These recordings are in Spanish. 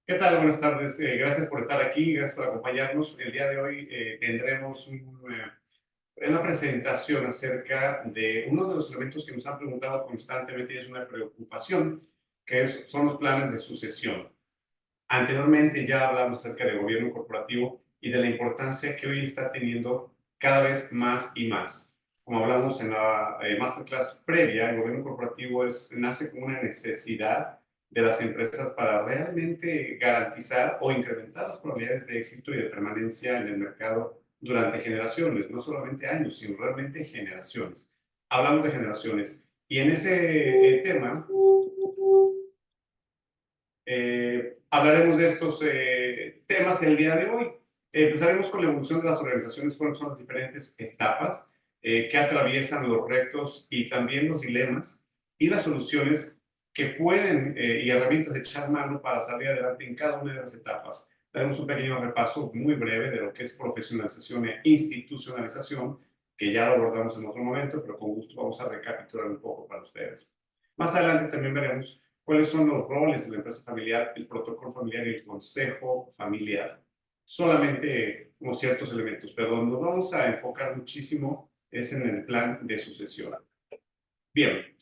¿Qué tal? Buenas tardes. Gracias por estar aquí, gracias por acompañarnos. El día de hoy tendremos una presentación acerca de uno de los elementos que nos han preguntado constantemente y es una preocupación, son los planes de sucesión. Anteriormente ya hablamos acerca de gobierno corporativo y de la importancia que hoy está teniendo cada vez más y más. Como hablamos en la masterclass previa, el gobierno corporativo nace como una necesidad de las empresas para realmente garantizar o incrementar las probabilidades de éxito y de permanencia en el mercado durante generaciones, no solamente años, sino realmente generaciones. Hablamos de generaciones y en ese tema hablaremos de estos temas el día de hoy. Empezaremos con la evolución de las organizaciones, cuáles son las diferentes etapas que atraviesan los retos y también los dilemas y las soluciones que pueden y herramientas de echar mano para salir adelante en cada una de las etapas. Daremos un pequeño repaso muy breve de lo que es profesionalización e institucionalización, que ya lo abordamos en otro momento, pero con gusto vamos a recapitular un poco para ustedes. Más adelante también veremos cuáles son los roles de la empresa familiar, el protocolo familiar y el consejo familiar. Solamente como ciertos elementos, pero donde nos vamos a enfocar muchísimo es en el plan de sucesión. Bien,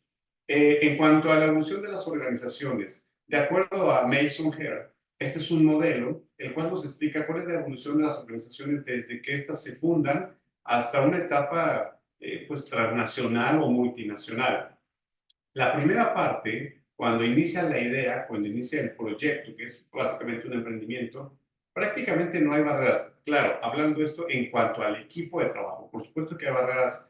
en cuanto a la evolución de las organizaciones, de acuerdo a Mason Hare, este es un modelo el cual nos explica cuál es la evolución de las organizaciones desde que éstas se fundan hasta una etapa pues transnacional o multinacional. La primera parte, cuando inicia la idea, cuando inicia el proyecto, que es básicamente un emprendimiento, prácticamente no hay barreras. Claro, hablando esto en cuanto al equipo de trabajo, por supuesto que hay barreras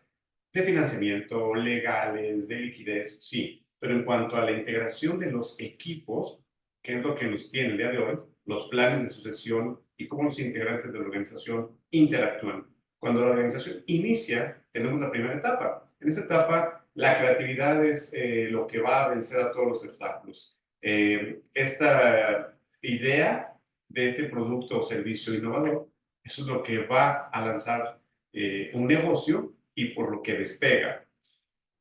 de financiamiento, legales, de liquidez, sí, pero en cuanto a la integración de los equipos, que es lo que nos tiene el día de hoy, los planes de sucesión y cómo los integrantes de la organización interactúan. Cuando la organización inicia, tenemos la primera etapa. En esta etapa, la creatividad es lo que va a vencer a todos los obstáculos. Esta idea de este producto o servicio innovador, eso es lo que va a lanzar un negocio y por lo que despega.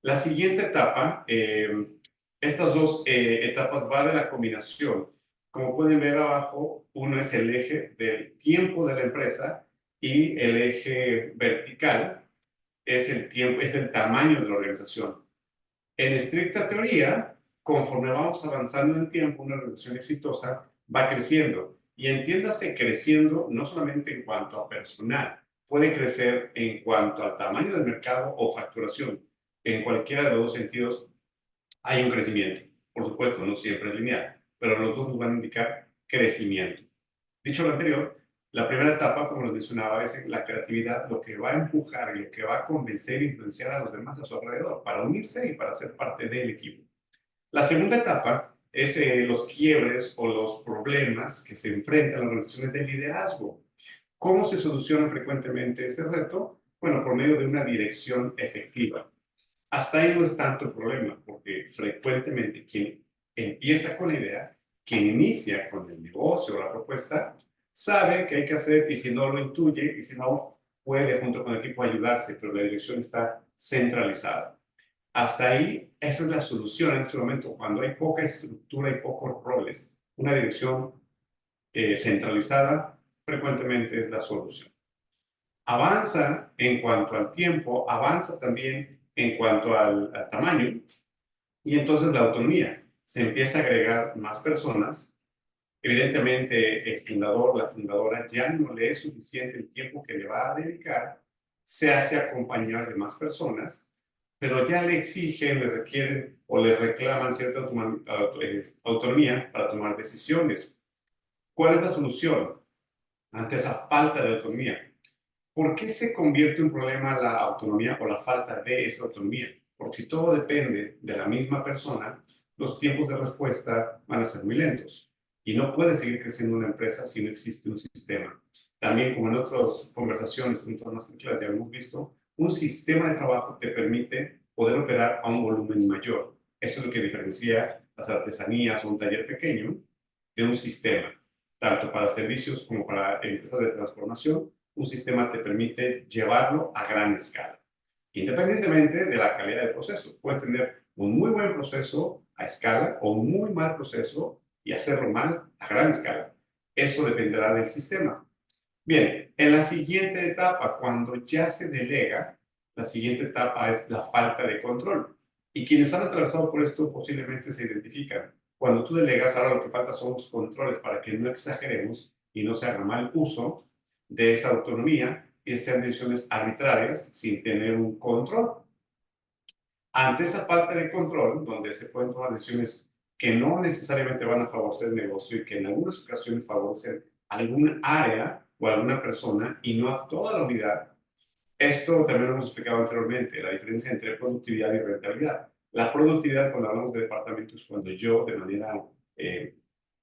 La siguiente etapa, estas dos etapas va de la combinación. Como pueden ver abajo, uno es el eje del tiempo de la empresa y el eje vertical es el tiempo, es el tamaño de la organización. En estricta teoría, conforme vamos avanzando en el tiempo, una organización exitosa va creciendo. Y entiéndase creciendo no solamente en cuanto a personal, puede crecer en cuanto al tamaño del mercado o facturación. En cualquiera de los dos sentidos hay un crecimiento. Por supuesto, no siempre es lineal, pero los dos nos van a indicar crecimiento. Dicho lo anterior, la primera etapa, como les mencionaba, es la creatividad, lo que va a empujar y lo que va a convencer e influenciar a los demás a su alrededor para unirse y para ser parte del equipo. La segunda etapa es los quiebres o los problemas que se enfrentan las organizaciones de liderazgo. ¿Cómo se soluciona frecuentemente este reto? Bueno, por medio de una dirección efectiva. Hasta ahí no es tanto el problema, porque frecuentemente quien empieza con la idea, quien inicia con el negocio o la propuesta, sabe qué hay que hacer y si no lo intuye y si no puede junto con el equipo ayudarse, pero la dirección está centralizada. Hasta ahí, esa es la solución en ese momento, cuando hay poca estructura y pocos roles. Una dirección centralizada frecuentemente es la solución. Avanza en cuanto al tiempo, avanza también en cuanto al tamaño y entonces la autonomía. Se empieza a agregar más personas. Evidentemente, el fundador, la fundadora, ya no le es suficiente el tiempo que le va a dedicar, se hace acompañar de más personas, pero ya le exigen, le requieren o le reclaman cierta autonomía para tomar decisiones. ¿Cuál es la solución ante esa falta de autonomía? ¿Por qué se convierte en un problema la autonomía o la falta de esa autonomía? Porque si todo depende de la misma persona, los tiempos de respuesta van a ser muy lentos y no puede seguir creciendo una empresa si no existe un sistema. También, como en otras conversaciones, en otras masterclass ya hemos visto, un sistema de trabajo te permite poder operar a un volumen mayor. Eso es lo que diferencia las artesanías o un taller pequeño de un sistema, tanto para servicios como para empresas de transformación. Un sistema te permite llevarlo a gran escala, independientemente de la calidad del proceso. Puedes tener un muy buen proceso a escala o un muy mal proceso y hacerlo mal a gran escala. Eso dependerá del sistema. Bien, en la siguiente etapa, cuando ya se delega, la siguiente etapa es la falta de control. Y quienes han atravesado por esto posiblemente se identifican. Cuando tú delegas, ahora lo que falta son los controles para que no exageremos y no se haga mal uso de esa autonomía y sean decisiones arbitrarias sin tener un control. Ante esa falta de control, donde se pueden tomar decisiones que no necesariamente van a favorecer el negocio y que en algunas ocasiones favorecen algún área o alguna persona y no a toda la unidad, esto también lo hemos explicado anteriormente, la diferencia entre productividad y rentabilidad. La productividad, cuando hablamos de departamentos, cuando yo de manera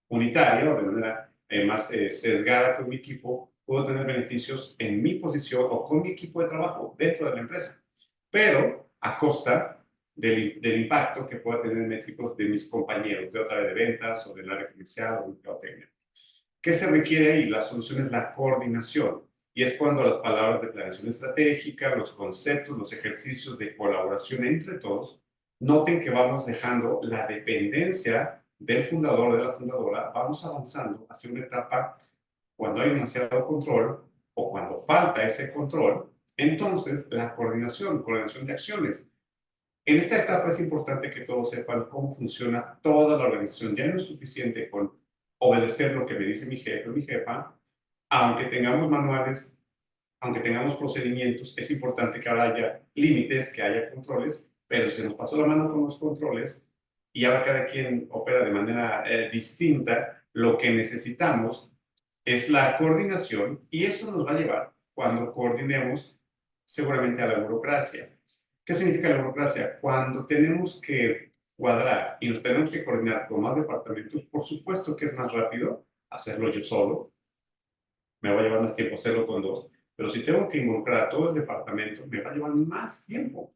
unitaria o de manera más sesgada con mi equipo, puedo tener beneficios en mi posición o con mi equipo de trabajo dentro de la empresa, pero a costa del impacto que pueda tener en métricos de mis compañeros de otra área de ventas o del área comercial o de mercadotecnia. ¿Qué se requiere ahí? La solución es la coordinación. Y es cuando las palabras de planeación estratégica, los conceptos, los ejercicios de colaboración entre todos, noten que vamos dejando la dependencia del fundador o de la fundadora, vamos avanzando hacia una etapa cuando hay demasiado control o cuando falta ese control, entonces la coordinación de acciones. En esta etapa es importante que todos sepan cómo funciona toda la organización. Ya no es suficiente con obedecer lo que me dice mi jefe o mi jefa, aunque tengamos manuales, aunque tengamos procedimientos, es importante que ahora haya límites, que haya controles, pero si se nos pasó la mano con los controles y ahora cada quien opera de manera distinta, lo que necesitamos es la coordinación y eso nos va a llevar, cuando coordinemos, seguramente a la burocracia. ¿Qué significa la burocracia? Cuando tenemos que cuadrar y nos tenemos que coordinar con más departamentos, por supuesto que es más rápido hacerlo yo solo, me va a llevar más tiempo hacerlo con dos, pero si tengo que involucrar a todo el departamento, me va a llevar más tiempo.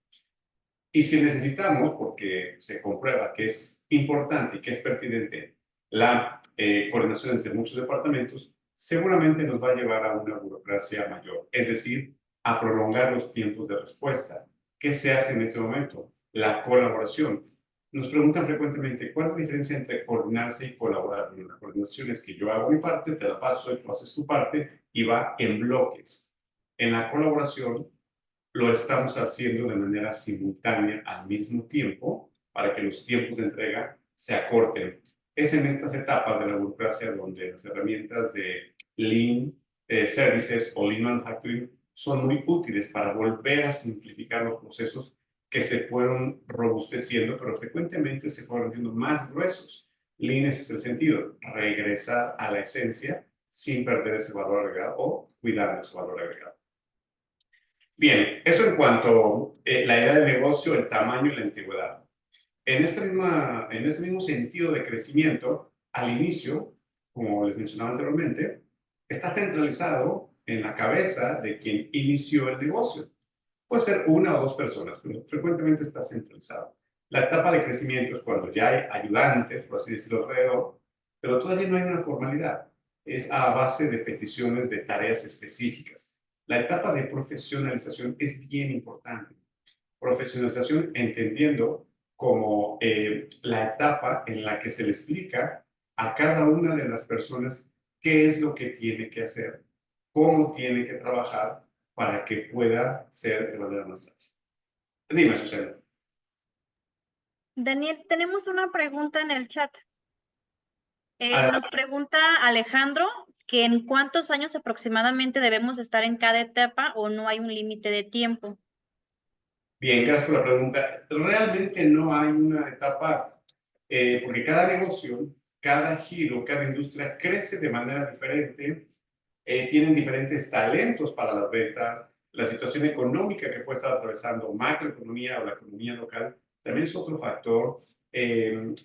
Y si necesitamos, porque se comprueba que es importante y que es pertinente la coordinación entre muchos departamentos, seguramente nos va a llevar a una burocracia mayor, es decir, a prolongar los tiempos de respuesta. ¿Qué se hace en ese momento? La colaboración. Nos preguntan frecuentemente, ¿cuál es la diferencia entre coordinarse y colaborar? Bueno, la coordinación es que yo hago mi parte, te la paso y tú haces tu parte y va en bloques. En la colaboración lo estamos haciendo de manera simultánea al mismo tiempo para que los tiempos de entrega se acorten. Es en estas etapas de la burocracia donde las herramientas de Lean Services o Lean Manufacturing son muy útiles para volver a simplificar los procesos que se fueron robusteciendo, pero frecuentemente se fueron haciendo más gruesos. Lean es el sentido, regresar a la esencia sin perder ese valor agregado o cuidar ese valor agregado. Bien, eso en cuanto a la idea del negocio, el tamaño y la antigüedad. En este mismo sentido de crecimiento, al inicio, como les mencionaba anteriormente, está centralizado en la cabeza de quien inició el negocio. Puede ser una o dos personas, pero frecuentemente está centralizado. La etapa de crecimiento es cuando ya hay ayudantes, por así decirlo, alrededor, pero todavía no hay una formalidad. Es a base de peticiones de tareas específicas. La etapa de profesionalización es bien importante. Profesionalización entendiendo como la etapa en la que se le explica a cada una de las personas qué es lo que tiene que hacer, cómo tiene que trabajar para que pueda ser de manera más ágil. Dime, Susana. Daniel, tenemos una pregunta en el chat. Ah, Nos pregunta Alejandro que en cuántos años aproximadamente debemos estar en cada etapa o no hay un límite de tiempo. bien, gracias por la pregunta. Realmente no hay una etapa, porque cada negocio, cada giro, cada industria crece de manera diferente, tienen diferentes talentos para las ventas, la situación económica que puede estar atravesando, macroeconomía o la economía local, también es otro factor,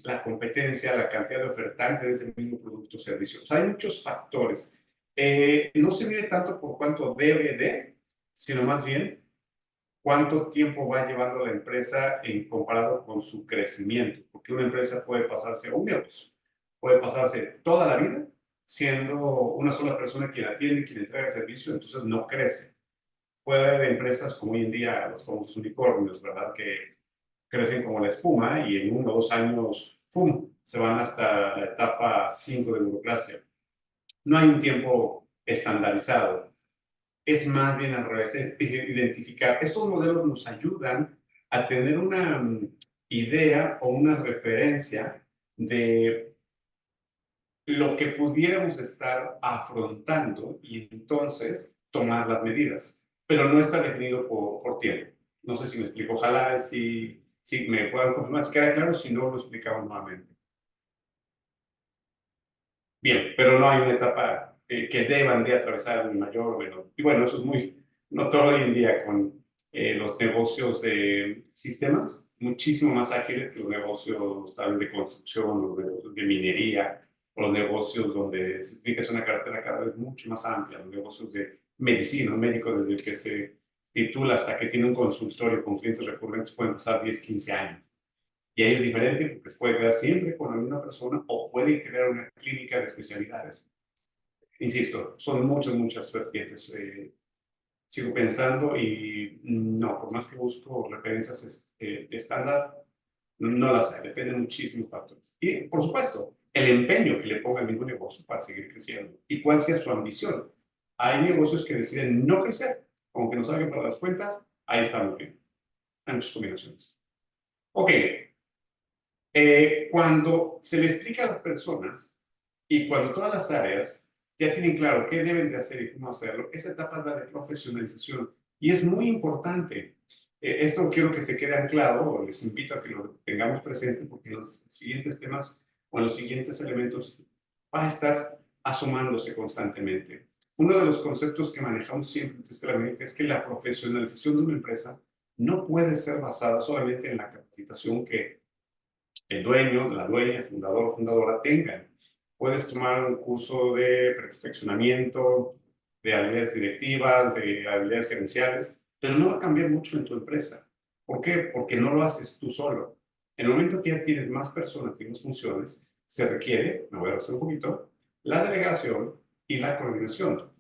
la competencia, la cantidad de ofertantes de ese mismo producto o servicio. O sea, hay muchos factores. No se mide tanto por cuánto debe de, sino más bien cuánto tiempo va llevando la empresa en comparado con su crecimiento, porque una empresa puede pasarse, o un negocio, puede pasarse toda la vida siendo una sola persona quien atiende, quien entrega el servicio, entonces no crece. Puede haber empresas como hoy en día los famosos unicornios, ¿verdad? Que crecen como la espuma y en 1 o 2 años, ¡pum!, se van hasta la etapa 5 de burocracia. No hay un tiempo estandarizado. Es más bien al revés, es identificar. Estos modelos nos ayudan a tener una idea o una referencia de lo que pudiéramos estar afrontando y entonces tomar las medidas, pero no está definido por tiempo. No sé si me explico, ojalá si me puedan confirmar, si queda claro, si no lo explicamos nuevamente. Bien, pero no hay una etapa que deban de atravesar en mayor o menor. Y bueno, eso es muy notorio hoy en día con los negocios de sistemas, muchísimo más ágiles que los negocios tal de construcción, los negocios de minería, o los negocios donde se tiene que hacer una cartera cada vez mucho más amplia, los negocios de medicina, un médico desde el que se titula hasta que tiene un consultorio con clientes recurrentes pueden pasar 10, 15 años. Y ahí es diferente porque se puede quedar siempre con la misma persona o puede crear una clínica de especialidades. Insisto, son muchas vertientes. Sigo pensando y no, por más que busco referencias de estándar, no las hay, depende de muchísimos factores. Y, por supuesto, el empeño que le ponga el mismo negocio para seguir creciendo y cuál sea su ambición. Hay negocios que deciden no crecer, aunque no salgan para las cuentas, ahí estamos bien. Hay muchas combinaciones. Ok, cuando se le explica a las personas y cuando todas las áreas ya tienen claro qué deben de hacer y cómo hacerlo, esa etapa es la de profesionalización y es muy importante. Esto quiero que se quede anclado, o les invito a que lo tengamos presente porque en los siguientes temas o en los siguientes elementos va a estar asomándose constantemente. Uno de los conceptos que manejamos siempre en Tesla es que la profesionalización de una empresa no puede ser basada solamente en la capacitación que el dueño, la dueña, el fundador o fundadora tengan. Puedes tomar un curso de perfeccionamiento, de habilidades directivas, de habilidades gerenciales, pero no va a cambiar mucho en tu empresa. ¿Por qué? Porque no lo haces tú solo. En el momento que ya tienes más personas y más funciones, se requiere, me voy a hacer un poquito, la delegación y la coordinación.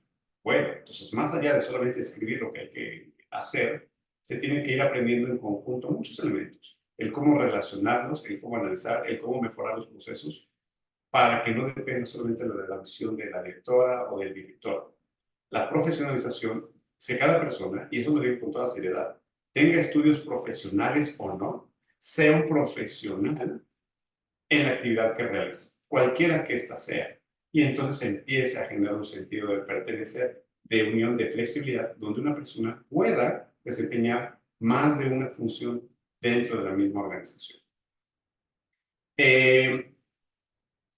Bueno, entonces más allá de solamente escribir lo que hay que hacer, se tienen que ir aprendiendo en conjunto muchos elementos el cómo relacionarnos, el cómo analizar, el cómo mejorar los procesos, para que no dependa solamente de la visión de la directora o del director. La profesionalización, si cada persona, y eso lo digo con toda seriedad, tenga estudios profesionales o no, sea un profesional en la actividad que realiza, cualquiera que ésta sea. Y entonces empieza a generar un sentido de pertenecer, de unión, de flexibilidad, donde una persona pueda desempeñar más de una función dentro de la misma organización.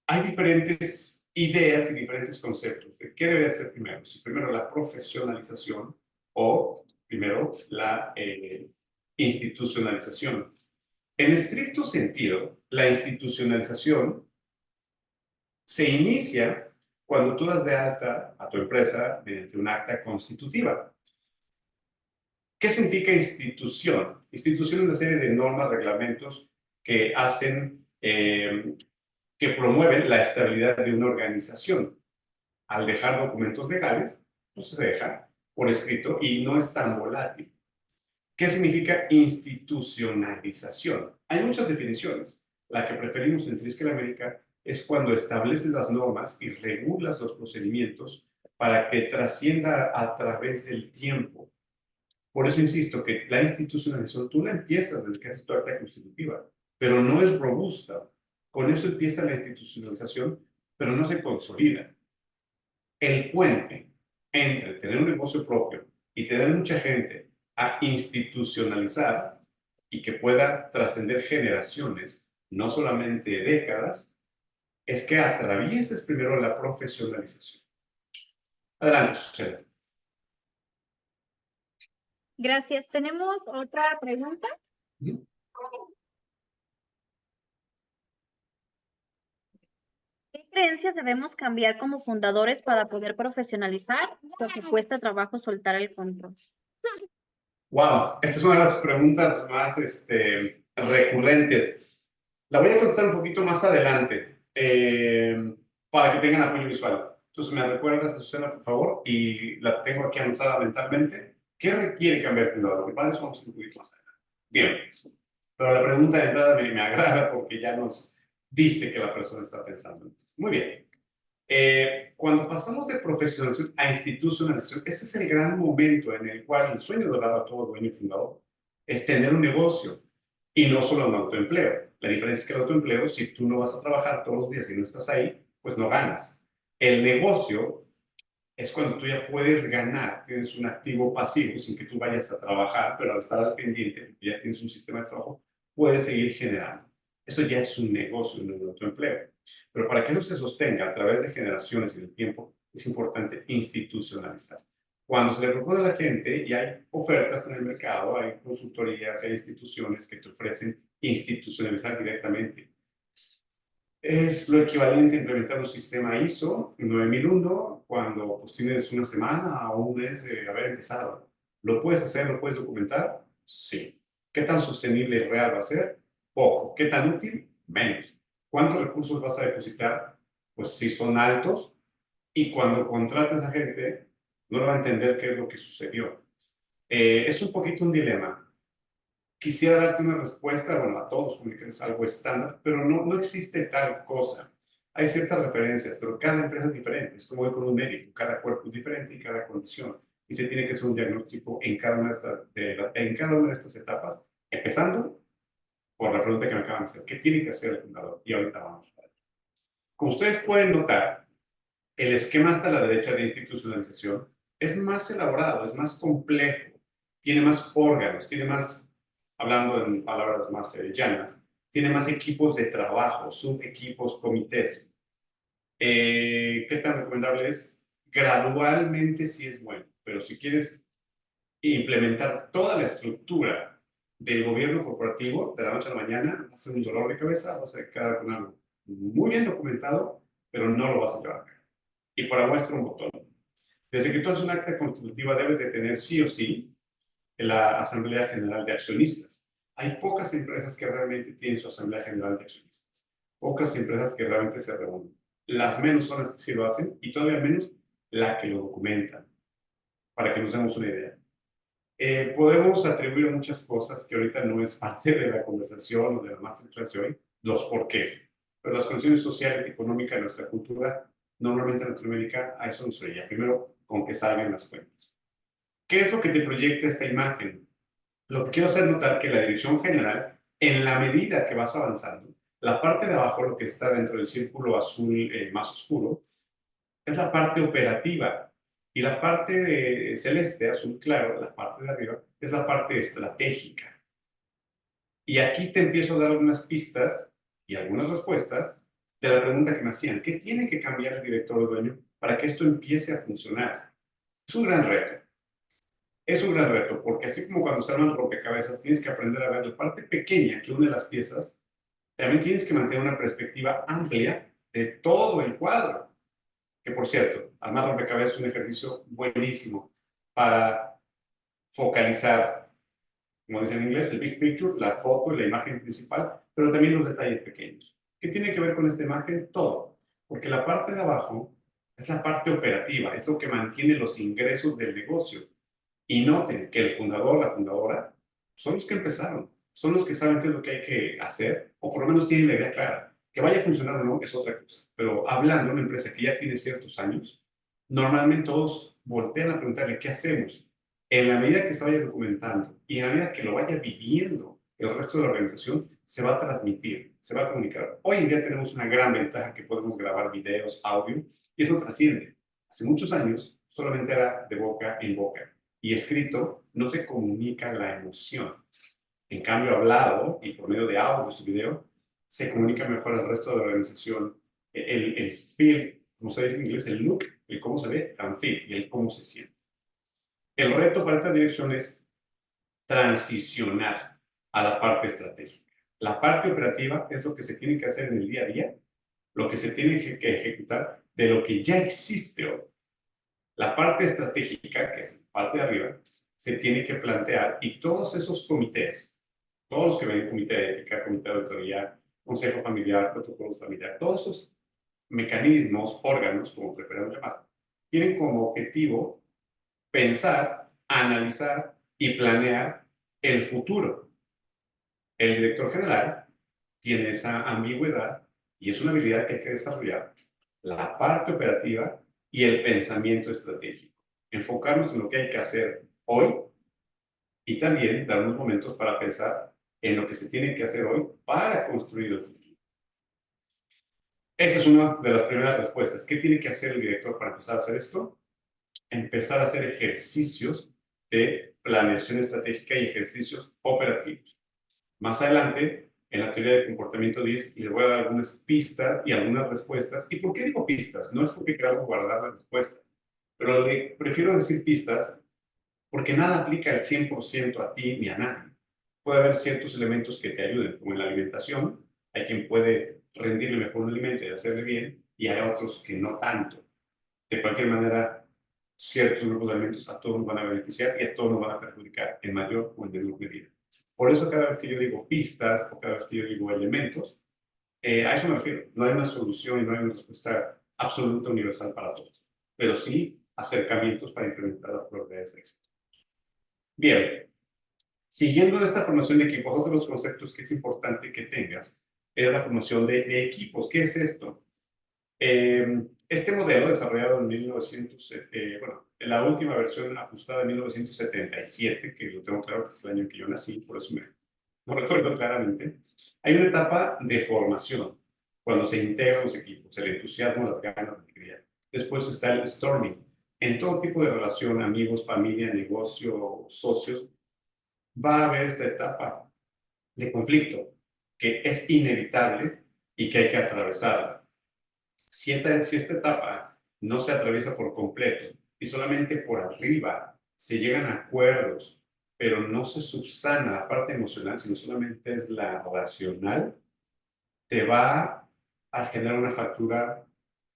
Hay diferentes ideas y diferentes conceptos de qué debe ser primero. Si primero la profesionalización o primero la institucionalización. En estricto sentido, la institucionalización se inicia cuando tú das de alta a tu empresa mediante un acta constitutiva. ¿Qué significa institución? Institución es una serie de normas, reglamentos que hacen que promueven la estabilidad de una organización. Al dejar documentos legales, pues se deja por escrito y no es tan volátil. ¿Qué significa institucionalización? Hay muchas definiciones. La que preferimos en Triskel América es cuando estableces las normas y regulas los procedimientos para que trascienda a través del tiempo. Por eso insisto que la institucionalización tú la empiezas desde que haces tu acta constitutiva, pero no es robusta. Con eso empieza la institucionalización, pero no se consolida. El puente entre tener un negocio propio y tener mucha gente a institucionalizar y que pueda trascender generaciones, no solamente décadas, es que atravieses primero la profesionalización. Adelante, Susana. Gracias. ¿Tenemos otra pregunta? ¿Qué creencias debemos cambiar como fundadores para poder profesionalizar? Porque cuesta trabajo soltar el control. Wow, esta es una de las preguntas más recurrentes. La voy a contestar un poquito más adelante para que tengan apoyo visual. Entonces, me recuerdas, Susana, por favor, y la tengo aquí anotada mentalmente. ¿Qué requiere cambiar el fundador? Para eso vamos a ir un poquito más adelante. Bien, pero la pregunta de entrada me agrada porque ya nos dice que la persona está pensando en esto. Muy bien. Cuando pasamos de profesionalización a institucionalización, ese es el gran momento en el cual el sueño dorado a todo dueño y fundador es tener un negocio y no solo un autoempleo. La diferencia es que el autoempleo, si tú no vas a trabajar todos los días y no estás ahí, pues no ganas. El negocio es cuando tú ya puedes ganar, tienes un activo pasivo sin que tú vayas a trabajar, pero al estar al pendiente, porque ya tienes un sistema de trabajo, puedes seguir generando. Eso ya es un negocio, no un autoempleo. Pero para que eso se sostenga a través de generaciones y del tiempo, es importante institucionalizar. Cuando se le propone a la gente, y hay ofertas en el mercado, hay consultorías, hay instituciones que te ofrecen institucionalizar directamente. Es lo equivalente a implementar un sistema ISO 9001 cuando pues, tienes una semana o un mes de haber empezado. ¿Lo puedes hacer? ¿Lo puedes documentar? Sí. ¿Qué tan sostenible y real va a ser? Poco. ¿Qué tan útil? Menos. ¿Cuántos recursos vas a depositar? Pues si son altos y cuando contrates a gente no va a entender qué es lo que sucedió. Es un poquito un dilema. Quisiera darte una respuesta, bueno, a todos como que es algo estándar, pero no existe tal cosa. Hay ciertas referencias, pero cada empresa es diferente. Es como ir con un médico, cada cuerpo es diferente y cada condición. Y se tiene que hacer un diagnóstico en cada una en cada una de estas etapas, empezando por la pregunta que me acaban de hacer. ¿Qué tiene que hacer el fundador? Y ahorita vamos para allá. Como ustedes pueden notar, el esquema hasta la derecha de institucionalización es más elaborado, es más complejo, tiene más órganos, tiene más, hablando en palabras más llanas, tiene más equipos de trabajo, subequipos, comités. ¿Qué tan recomendable es? Gradualmente sí es bueno, pero si quieres implementar toda la estructura del gobierno corporativo de la noche a la mañana, va a ser un dolor de cabeza, vas a quedar con algo muy bien documentado, pero no lo vas a llevar a cabo. Y para muestra un botón. Desde que tú haces una acta constitutiva debes de tener sí o sí la Asamblea General de Accionistas. Hay pocas empresas que realmente tienen su Asamblea General de Accionistas. Pocas empresas que realmente se reúnen. Las menos son las que sí lo hacen y todavía menos las que lo documentan, para que nos demos una idea. Podemos atribuir muchas cosas que ahorita no es parte de la conversación o de la masterclass de hoy, los porqués. Pero las condiciones sociales y económicas de nuestra cultura, normalmente en Latinoamérica, a eso nos oye. Primero, con que salgan las cuentas. ¿Qué es lo que te proyecta esta imagen? Lo que quiero hacer notar que la dirección general, en la medida que vas avanzando, la parte de abajo, lo que está dentro del círculo azul más oscuro, es la parte operativa. Y la parte de celeste, azul claro, la parte de arriba, es la parte estratégica. Y aquí te empiezo a dar algunas pistas y algunas respuestas de la pregunta que me hacían. ¿Qué tiene que cambiar el director o dueño para que esto empiece a funcionar? Es un gran reto. Es un gran reto, porque así como cuando se arman rompecabezas, tienes que aprender a ver la parte pequeña que une las piezas, también tienes que mantener una perspectiva amplia de todo el cuadro. Que por cierto, armar rompecabezas es un ejercicio buenísimo para focalizar, como dicen en inglés, el big picture, la foto y la imagen principal, pero también los detalles pequeños. ¿Qué tiene que ver con esta imagen? Todo. Porque la parte de abajo es la parte operativa, es lo que mantiene los ingresos del negocio. Y noten que el fundador, la fundadora, son los que empezaron, son los que saben qué es lo que hay que hacer, o por lo menos tienen la idea clara. Que vaya a funcionar o no es otra cosa. Pero hablando de una empresa que ya tiene ciertos años, normalmente todos voltean a preguntarle qué hacemos. En la medida que se vaya documentando y en la medida que lo vaya viviendo, el resto de la organización se va a transmitir, se va a comunicar. Hoy en día tenemos una gran ventaja que podemos grabar videos, audio, y eso trasciende. Hace muchos años solamente era de boca en boca y escrito no se comunica la emoción. En cambio, hablado y por medio de audios y video, se comunica mejor al resto de la organización. El feel, como se dice en inglés, el look, el cómo se ve, and feel, y el cómo se siente. El reto para esta dirección es transicionar a la parte estratégica. La parte operativa es lo que se tiene que hacer en el día a día, lo que se tiene que ejecutar de lo que ya existe hoy. La parte estratégica, que es la parte de arriba, se tiene que plantear y todos esos comités, todos los que ven comité de ética, comité de auditoría, consejo familiar, protocolos familiares, todos esos mecanismos, órganos, como preferamos llamar, tienen como objetivo pensar, analizar y planear el futuro. El director general tiene esa ambigüedad Y es una habilidad que hay que desarrollar, la parte operativa y el pensamiento estratégico. Enfocarnos en lo que hay que hacer hoy y también dar unos momentos para pensar en lo que se tiene que hacer hoy para construir el futuro. Esa es una de las primeras respuestas. ¿Qué tiene que hacer el director para empezar a hacer esto? Empezar a hacer ejercicios de planeación estratégica y ejercicios operativos. Más adelante, en la teoría de comportamiento 10, le voy a dar algunas pistas y algunas respuestas. ¿Y por qué digo pistas? No es porque queramos guardar la respuesta, pero le prefiero decir pistas porque nada aplica al 100% a ti ni a nadie. Puede haber ciertos elementos que te ayuden, como en la alimentación. Hay quien puede rendirle mejor un alimento y hacerle bien, y hay otros que no tanto. De cualquier manera, ciertos grupos de alimentos a todos nos van a beneficiar y a todos nos van a perjudicar en mayor o en menor medida. Por eso cada vez que yo digo pistas o cada vez que yo digo elementos, a eso me refiero. No hay una solución y no hay una respuesta absoluta universal para todos, pero sí acercamientos para incrementar las probabilidades de éxito. Bien, siguiendo en esta formación de equipos, otro de los conceptos que es importante que tengas es la formación de equipos. ¿Qué es esto? Este modelo, desarrollado en 1900, bueno, en la última versión ajustada en 1977, que lo tengo claro que es el año en que yo nací, por eso no recuerdo claramente, hay una etapa de formación, cuando se integran los equipos, el entusiasmo, las ganas, la alegría. Después está el storming. En todo tipo de relación, amigos, familia, negocio, socios, va a haber esta etapa de conflicto que es inevitable y que hay que atravesarla. Si esta etapa no se atraviesa por completo y solamente por arriba se llegan a acuerdos, pero no se subsana la parte emocional, sino solamente es la racional, te va a generar una factura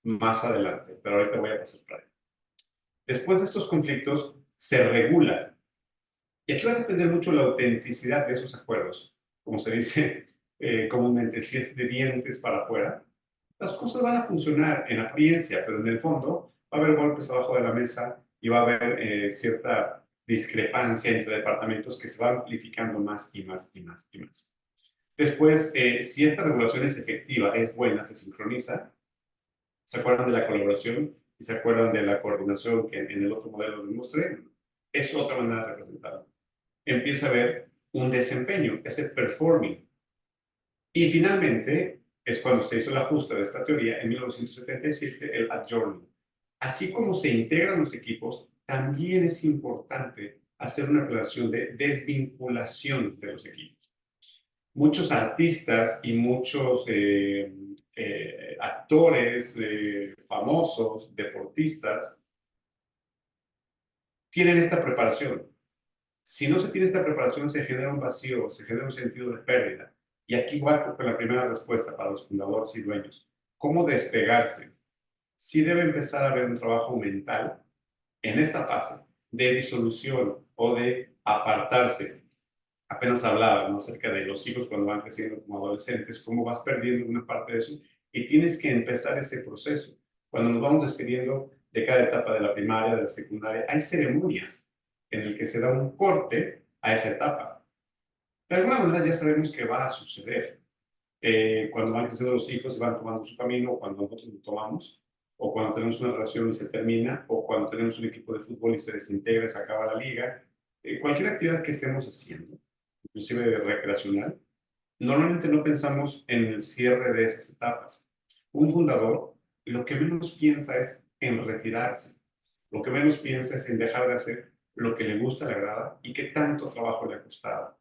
más adelante, pero ahorita voy a pasar por ahí. Después de estos conflictos, se regula. Y aquí va a depender mucho la autenticidad de esos acuerdos. Como se dice comúnmente, si es de dientes para afuera, las cosas van a funcionar en apariencia, pero en el fondo va a haber golpes abajo de la mesa y va a haber cierta discrepancia entre departamentos que se va amplificando más y más y más y más. Después, si esta regulación es efectiva, es buena, se sincroniza, ¿se acuerdan de la colaboración y se acuerdan de la coordinación que en el otro modelo les mostré? Es otra manera de representarlo. Empieza a haber un desempeño, ese performing. Y finalmente es cuando se hizo el ajuste de esta teoría en 1977, el adjourning. Así como se integran los equipos, también es importante hacer una operación de desvinculación de los equipos. Muchos artistas y muchos actores famosos, deportistas, tienen esta preparación. Si no se tiene esta preparación, se genera un vacío, se genera un sentido de pérdida. Y aquí igual con la primera respuesta para los fundadores y dueños. ¿Cómo despegarse? Sí debe empezar a haber un trabajo mental en esta fase de disolución o de apartarse. Apenas hablaba, ¿no?, acerca de los hijos cuando van creciendo como adolescentes, cómo vas perdiendo una parte de eso y tienes que empezar ese proceso. Cuando nos vamos despidiendo de cada etapa de la primaria, de la secundaria, hay ceremonias en el que se da un corte a esa etapa. De alguna manera ya sabemos que va a suceder. Cuando van creciendo los hijos y van tomando su camino, o cuando nosotros lo tomamos, o cuando tenemos una relación y se termina, o cuando tenemos un equipo de fútbol y se desintegra, se acaba la liga, cualquier actividad que estemos haciendo, inclusive recreacional, normalmente no pensamos en el cierre de esas etapas. Un fundador lo que menos piensa es en retirarse, lo que menos piensa es en dejar de hacer lo que le gusta, le agrada y que tanto trabajo le ha costado.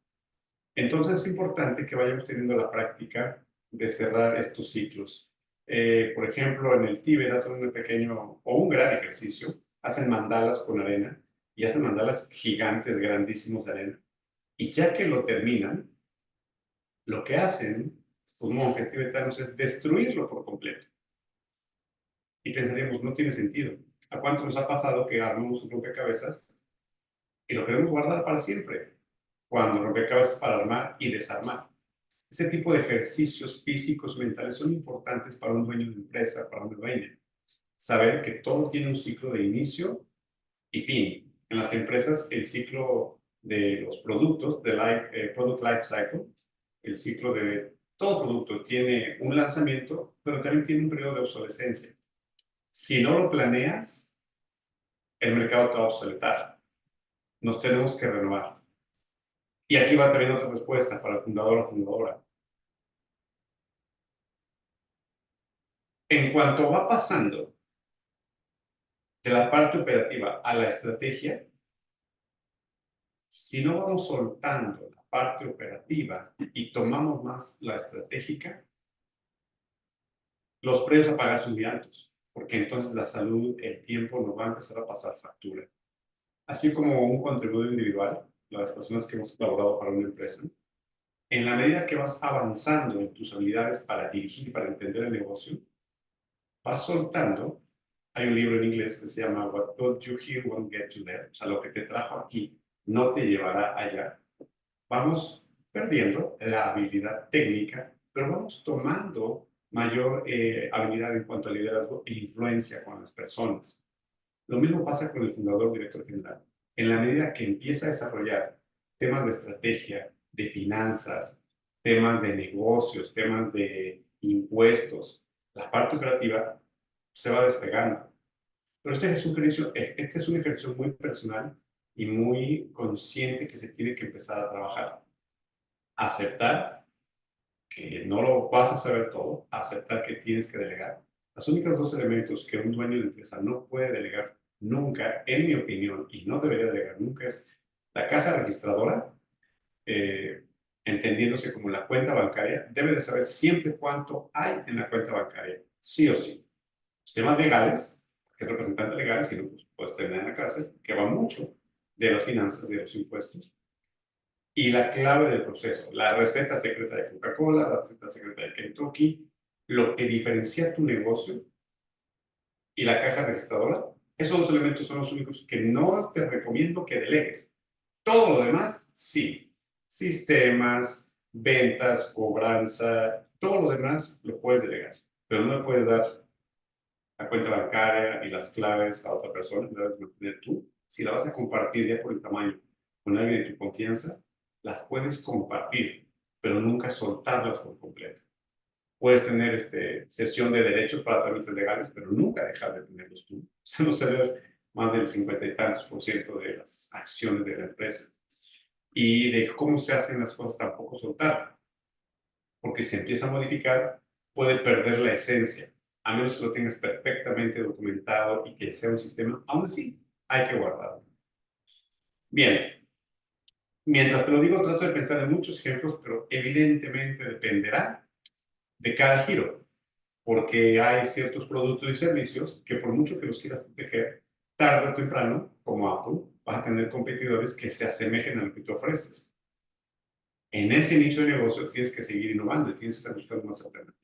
Entonces es importante que vayamos teniendo la práctica de cerrar estos ciclos. Por ejemplo, en el Tíbet hacen un pequeño o un gran ejercicio, hacen mandalas con arena y hacen mandalas gigantes, grandísimos de arena. Y ya que lo terminan, lo que hacen estos monjes tibetanos es destruirlo por completo. Y pensaríamos, no tiene sentido. ¿A cuánto nos ha pasado que armamos un rompecabezas y lo queremos guardar para siempre? Cuando rompecabezas para armar y desarmar. Ese tipo de ejercicios físicos, mentales, son importantes para un dueño de empresa, para una dueña. Saber que todo tiene un ciclo de inicio y fin. En las empresas, el ciclo de los productos, de product life cycle, el ciclo de todo producto tiene un lanzamiento, pero también tiene un periodo de obsolescencia. Si no lo planeas, el mercado te va a obsoletar. Nos tenemos que renovar. Y aquí va también otra respuesta para el fundador o fundadora. En cuanto va pasando de la parte operativa a la estrategia, si no vamos soltando la parte operativa y tomamos más la estratégica, los precios a pagar son muy altos, porque entonces la salud, el tiempo nos va a empezar a pasar factura. Así como un contribuidor individual, las personas que hemos colaborado para una empresa, en la medida que vas avanzando en tus habilidades para dirigir y para entender el negocio, vas soltando. Hay un libro en inglés que se llama What Got You Here Won't Get You There, o sea, lo que te trajo aquí no te llevará allá. Vamos perdiendo la habilidad técnica, pero vamos tomando mayor habilidad en cuanto a liderazgo e influencia con las personas. Lo mismo pasa con el fundador director general. En la medida que empieza a desarrollar temas de estrategia, de finanzas, temas de negocios, temas de impuestos, la parte operativa se va despegando. Pero este es un ejercicio muy personal y muy consciente que se tiene que empezar a trabajar. Aceptar que no lo vas a saber todo, aceptar que tienes que delegar. Los únicos dos elementos que un dueño de empresa no puede delegar nunca, en mi opinión, y no debería delegar nunca, es la caja registradora, eh, entendiéndose como la cuenta bancaria, debe de saber siempre cuánto hay en la cuenta bancaria, sí o sí. Los temas legales, que es representante legal, si no, pues puedes terminar en la cárcel, que va mucho de las finanzas, de los impuestos, y la clave del proceso, la receta secreta de Coca-Cola, la receta secreta de Kentucky, lo que diferencia tu negocio y la caja registradora, esos dos elementos son los únicos que no te recomiendo que delegues. Todo lo demás, sí. Sistemas, ventas, cobranza, todo lo demás lo puedes delegar, pero no le puedes dar la cuenta bancaria y las claves a otra persona, la debes mantener tú. Si la vas a compartir ya por el tamaño con alguien de tu confianza, las puedes compartir, pero nunca soltarlas por completo. Puedes tener sesión de derechos para trámites legales, pero nunca dejar de tenerlos tú. O sea, no ceder más del 50 y tantos por ciento de las acciones de la empresa. Y de cómo se hacen las cosas tampoco soltar, porque si empieza a modificar, puede perder la esencia, a menos que lo tengas perfectamente documentado y que sea un sistema, aún así hay que guardarlo. Bien, mientras te lo digo, trato de pensar en muchos ejemplos, pero evidentemente dependerá de cada giro, porque hay ciertos productos y servicios que por mucho que los quieras proteger, tarde o temprano, como Apple, vas a tener competidores que se asemejen a lo que tú ofreces. En ese nicho de negocio tienes que seguir innovando y tienes que estar buscando más alternativas.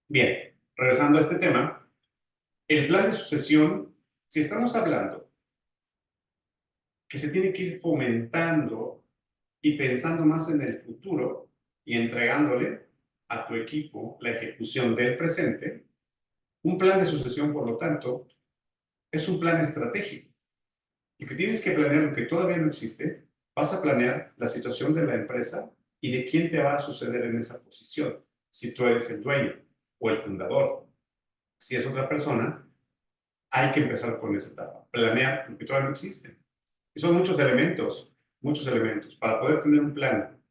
Bien, regresando a este tema, el plan de sucesión, si estamos hablando que se tiene que ir fomentando y pensando más en el futuro y entregándole a tu equipo la ejecución del presente, un plan de sucesión, por lo tanto, es un plan estratégico. Y que tienes que planear lo que todavía no existe, vas a planear la situación de la empresa y de quién te va a suceder en esa posición. Si tú eres el dueño o el fundador, si es otra persona, hay que empezar con esa etapa, planear lo que todavía no existe. Y son muchos elementos. Para poder tener un plan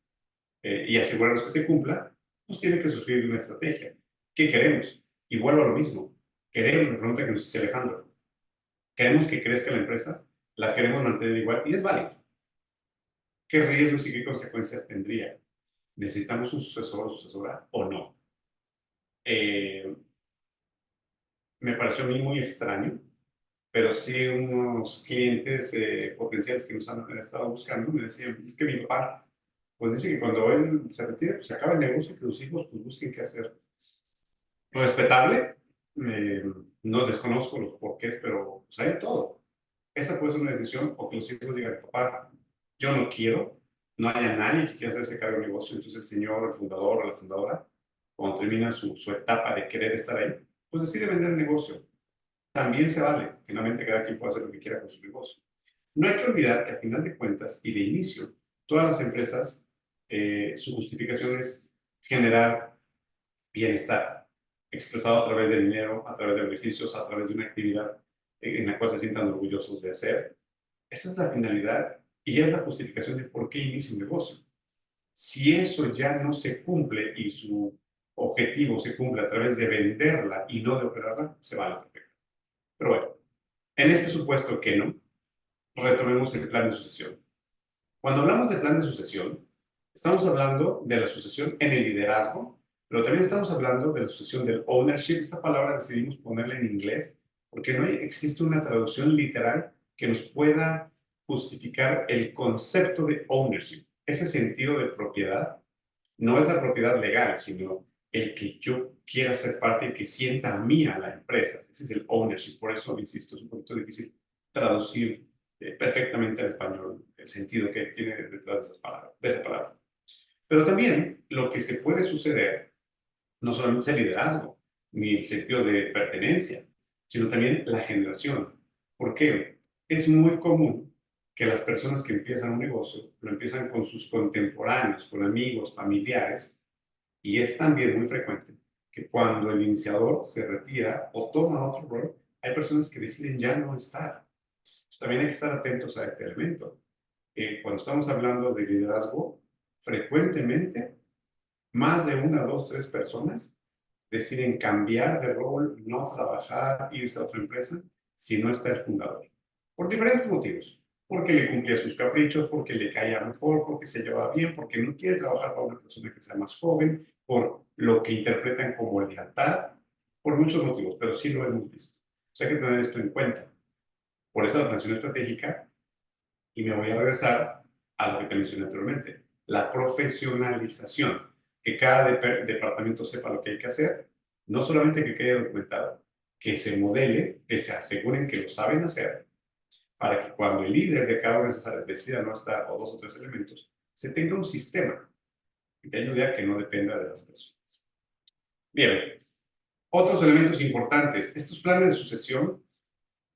y asegurarnos que se cumpla, pues tiene que sufrir una estrategia. ¿Qué queremos? Y vuelvo a lo mismo. Queremos, la pregunta que nos dice Alejandro, ¿queremos que crezca la empresa? ¿La queremos mantener igual? Y es válido. ¿Qué riesgos y qué consecuencias tendría? ¿Necesitamos un sucesor o sucesora o no? Me pareció a mí muy extraño, pero sí unos clientes potenciales que nos han estado buscando me decían, es que mi papá, pues dice que cuando él se retire, pues se acaba el negocio y que los hijos pues busquen qué hacer. Respetable, eh, no desconozco los porqués, pero pues hay de todo. Esa puede ser una decisión o que los hijos digan, papá, yo no quiero, no haya nadie que quiera hacerse cargo del negocio, entonces el señor, el fundador o la fundadora, cuando termina su etapa de querer estar ahí, pues decide vender el negocio. También se vale, finalmente cada quien puede hacer lo que quiera con su negocio. No hay que olvidar que al final de cuentas y de inicio, todas las empresas, su justificación es generar bienestar, expresado a través de dinero, a través de beneficios, a través de una actividad en la cual se sientan orgullosos de hacer. Esa es la finalidad y es la justificación de por qué inicia un negocio. Si eso ya no se cumple y su objetivo se cumple a través de venderla y no de operarla, se va a la perfecta. Pero bueno, en este supuesto que no, retomemos el plan de sucesión. Cuando hablamos de plan de sucesión, estamos hablando de la sucesión en el liderazgo, pero también estamos hablando de la sucesión del ownership. Esta palabra decidimos ponerla en inglés porque no existe una traducción literal que nos pueda justificar el concepto de ownership. Ese sentido de propiedad no es la propiedad legal, sino el que yo quiera ser parte y que sienta mía la empresa. Ese es el ownership. Por eso, insisto, es un poquito difícil traducir perfectamente al español el sentido que tiene detrás de, esa palabra. Pero también lo que se puede suceder no solamente es el liderazgo, ni el sentido de pertenencia, sino también la generación. ¿Por qué? Es muy común que las personas que empiezan un negocio lo empiezan con sus contemporáneos, con amigos, familiares, y es también muy frecuente que cuando el iniciador se retira o toma otro rol, hay personas que deciden ya no estar. También hay que estar atentos a este elemento. Cuando estamos hablando de liderazgo, frecuentemente más de una, dos, tres personas deciden cambiar de rol, no trabajar, irse a otra empresa si no está el fundador. Por diferentes motivos. Porque le cumplía sus caprichos, porque le caía mejor, porque se llevaba bien, porque no quiere trabajar para una persona que sea más joven, por lo que interpretan como lealtad, por muchos motivos, pero sí lo hemos visto. O sea, hay que tener esto en cuenta. Por eso la planeación estratégica, y me voy a regresar a lo que te mencioné anteriormente, la profesionalización, que cada departamento sepa lo que hay que hacer, no solamente que quede documentado, que se modele, que se aseguren que lo saben hacer, para que cuando el líder de cada una de esas áreas decida no estar o dos o tres elementos, se tenga un sistema que te ayude a que no dependa de las personas. Bien, otros elementos importantes. Estos planes de sucesión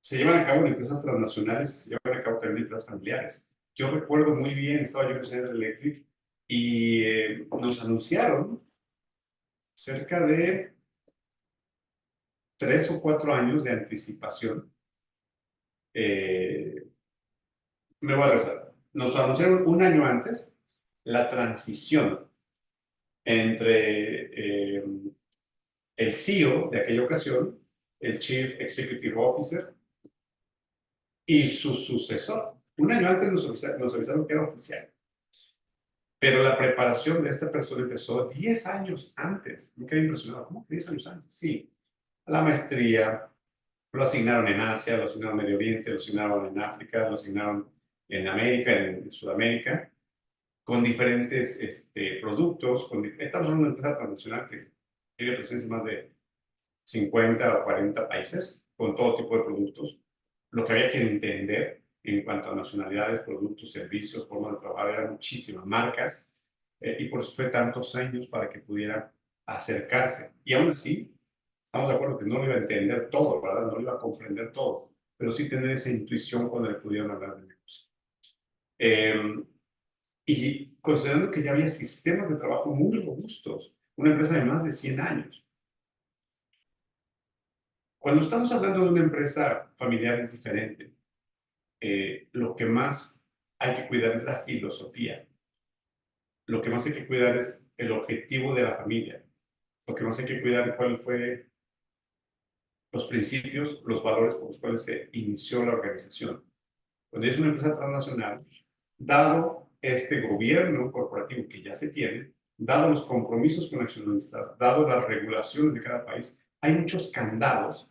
se llevan a cabo en empresas transnacionales y se llevan a cabo también en empresas familiares. Yo recuerdo muy bien, estaba yo en General Electric y nos anunciaron cerca de 3 o 4 años de anticipación. Me voy a regresar. Nos anunciaron un año antes la transición entre el CEO de aquella ocasión, el Chief Executive Officer, y su sucesor. Un año antes nos avisaron que era oficial. Pero la preparación de esta persona empezó 10 años antes. Me quedé impresionado. ¿Cómo que 10 años antes? Sí. La maestría, lo asignaron en Asia, lo asignaron en Medio Oriente, lo asignaron en África, lo asignaron en América, en Sudamérica, con diferentes productos. Estamos en una empresa transnacional que tiene presencia en más de 50 o 40 países, con todo tipo de productos. Lo que había que entender en cuanto a nacionalidades, productos, servicios, formas de trabajar, eran muchísimas marcas, y por eso fue tantos años para que pudiera acercarse. Y aún así, estamos de acuerdo que no lo iba a entender todo, ¿verdad? No lo iba a comprender todo, pero sí tener esa intuición cuando le pudieron hablar de negocio. Y considerando que ya había sistemas de trabajo muy robustos, una empresa de más de 100 años. Cuando estamos hablando de una empresa familiar es diferente. Lo que más hay que cuidar es la filosofía. Lo que más hay que cuidar es el objetivo de la familia. Lo que más hay que cuidar es cuáles fueron los principios, los valores por los cuales se inició la organización. Cuando es una empresa transnacional, dado este gobierno corporativo que ya se tiene, dado los compromisos con accionistas, dado las regulaciones de cada país, hay muchos candados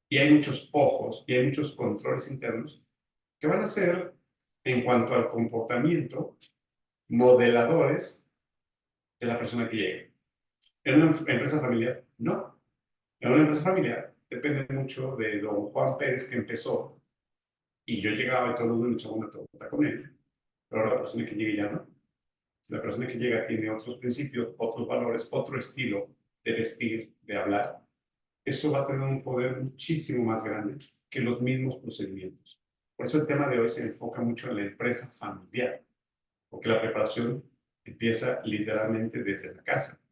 y hay muchos ojos y hay muchos controles internos que van a ser, en cuanto al comportamiento, modeladores de la persona que llegue. En una empresa familiar, no. En una empresa familiar depende mucho de don Juan Pérez, que empezó y yo llegaba y todo el mundo me echaba una torta con él, pero ahora la persona que llegue ya no. La persona que llega tiene otros principios, otros valores, otro estilo de vestir, de hablar. Eso va a tener un poder muchísimo más grande que los mismos procedimientos. Por eso el tema de hoy se enfoca mucho en la empresa familiar, porque la preparación empieza literalmente desde la casa.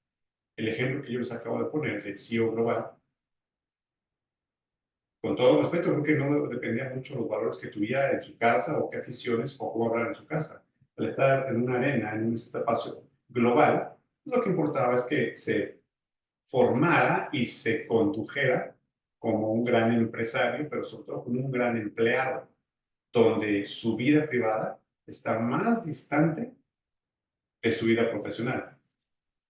El ejemplo que yo les acabo de poner del CEO global, con todo respeto, creo que no dependía mucho de los valores que tuviera en su casa o qué aficiones o cómo hablar en su casa. Al estar en una arena, en un espacio global, lo que importaba es que se formara y se condujera como un gran empresario, pero sobre todo como un gran empleado, donde su vida privada está más distante de su vida profesional.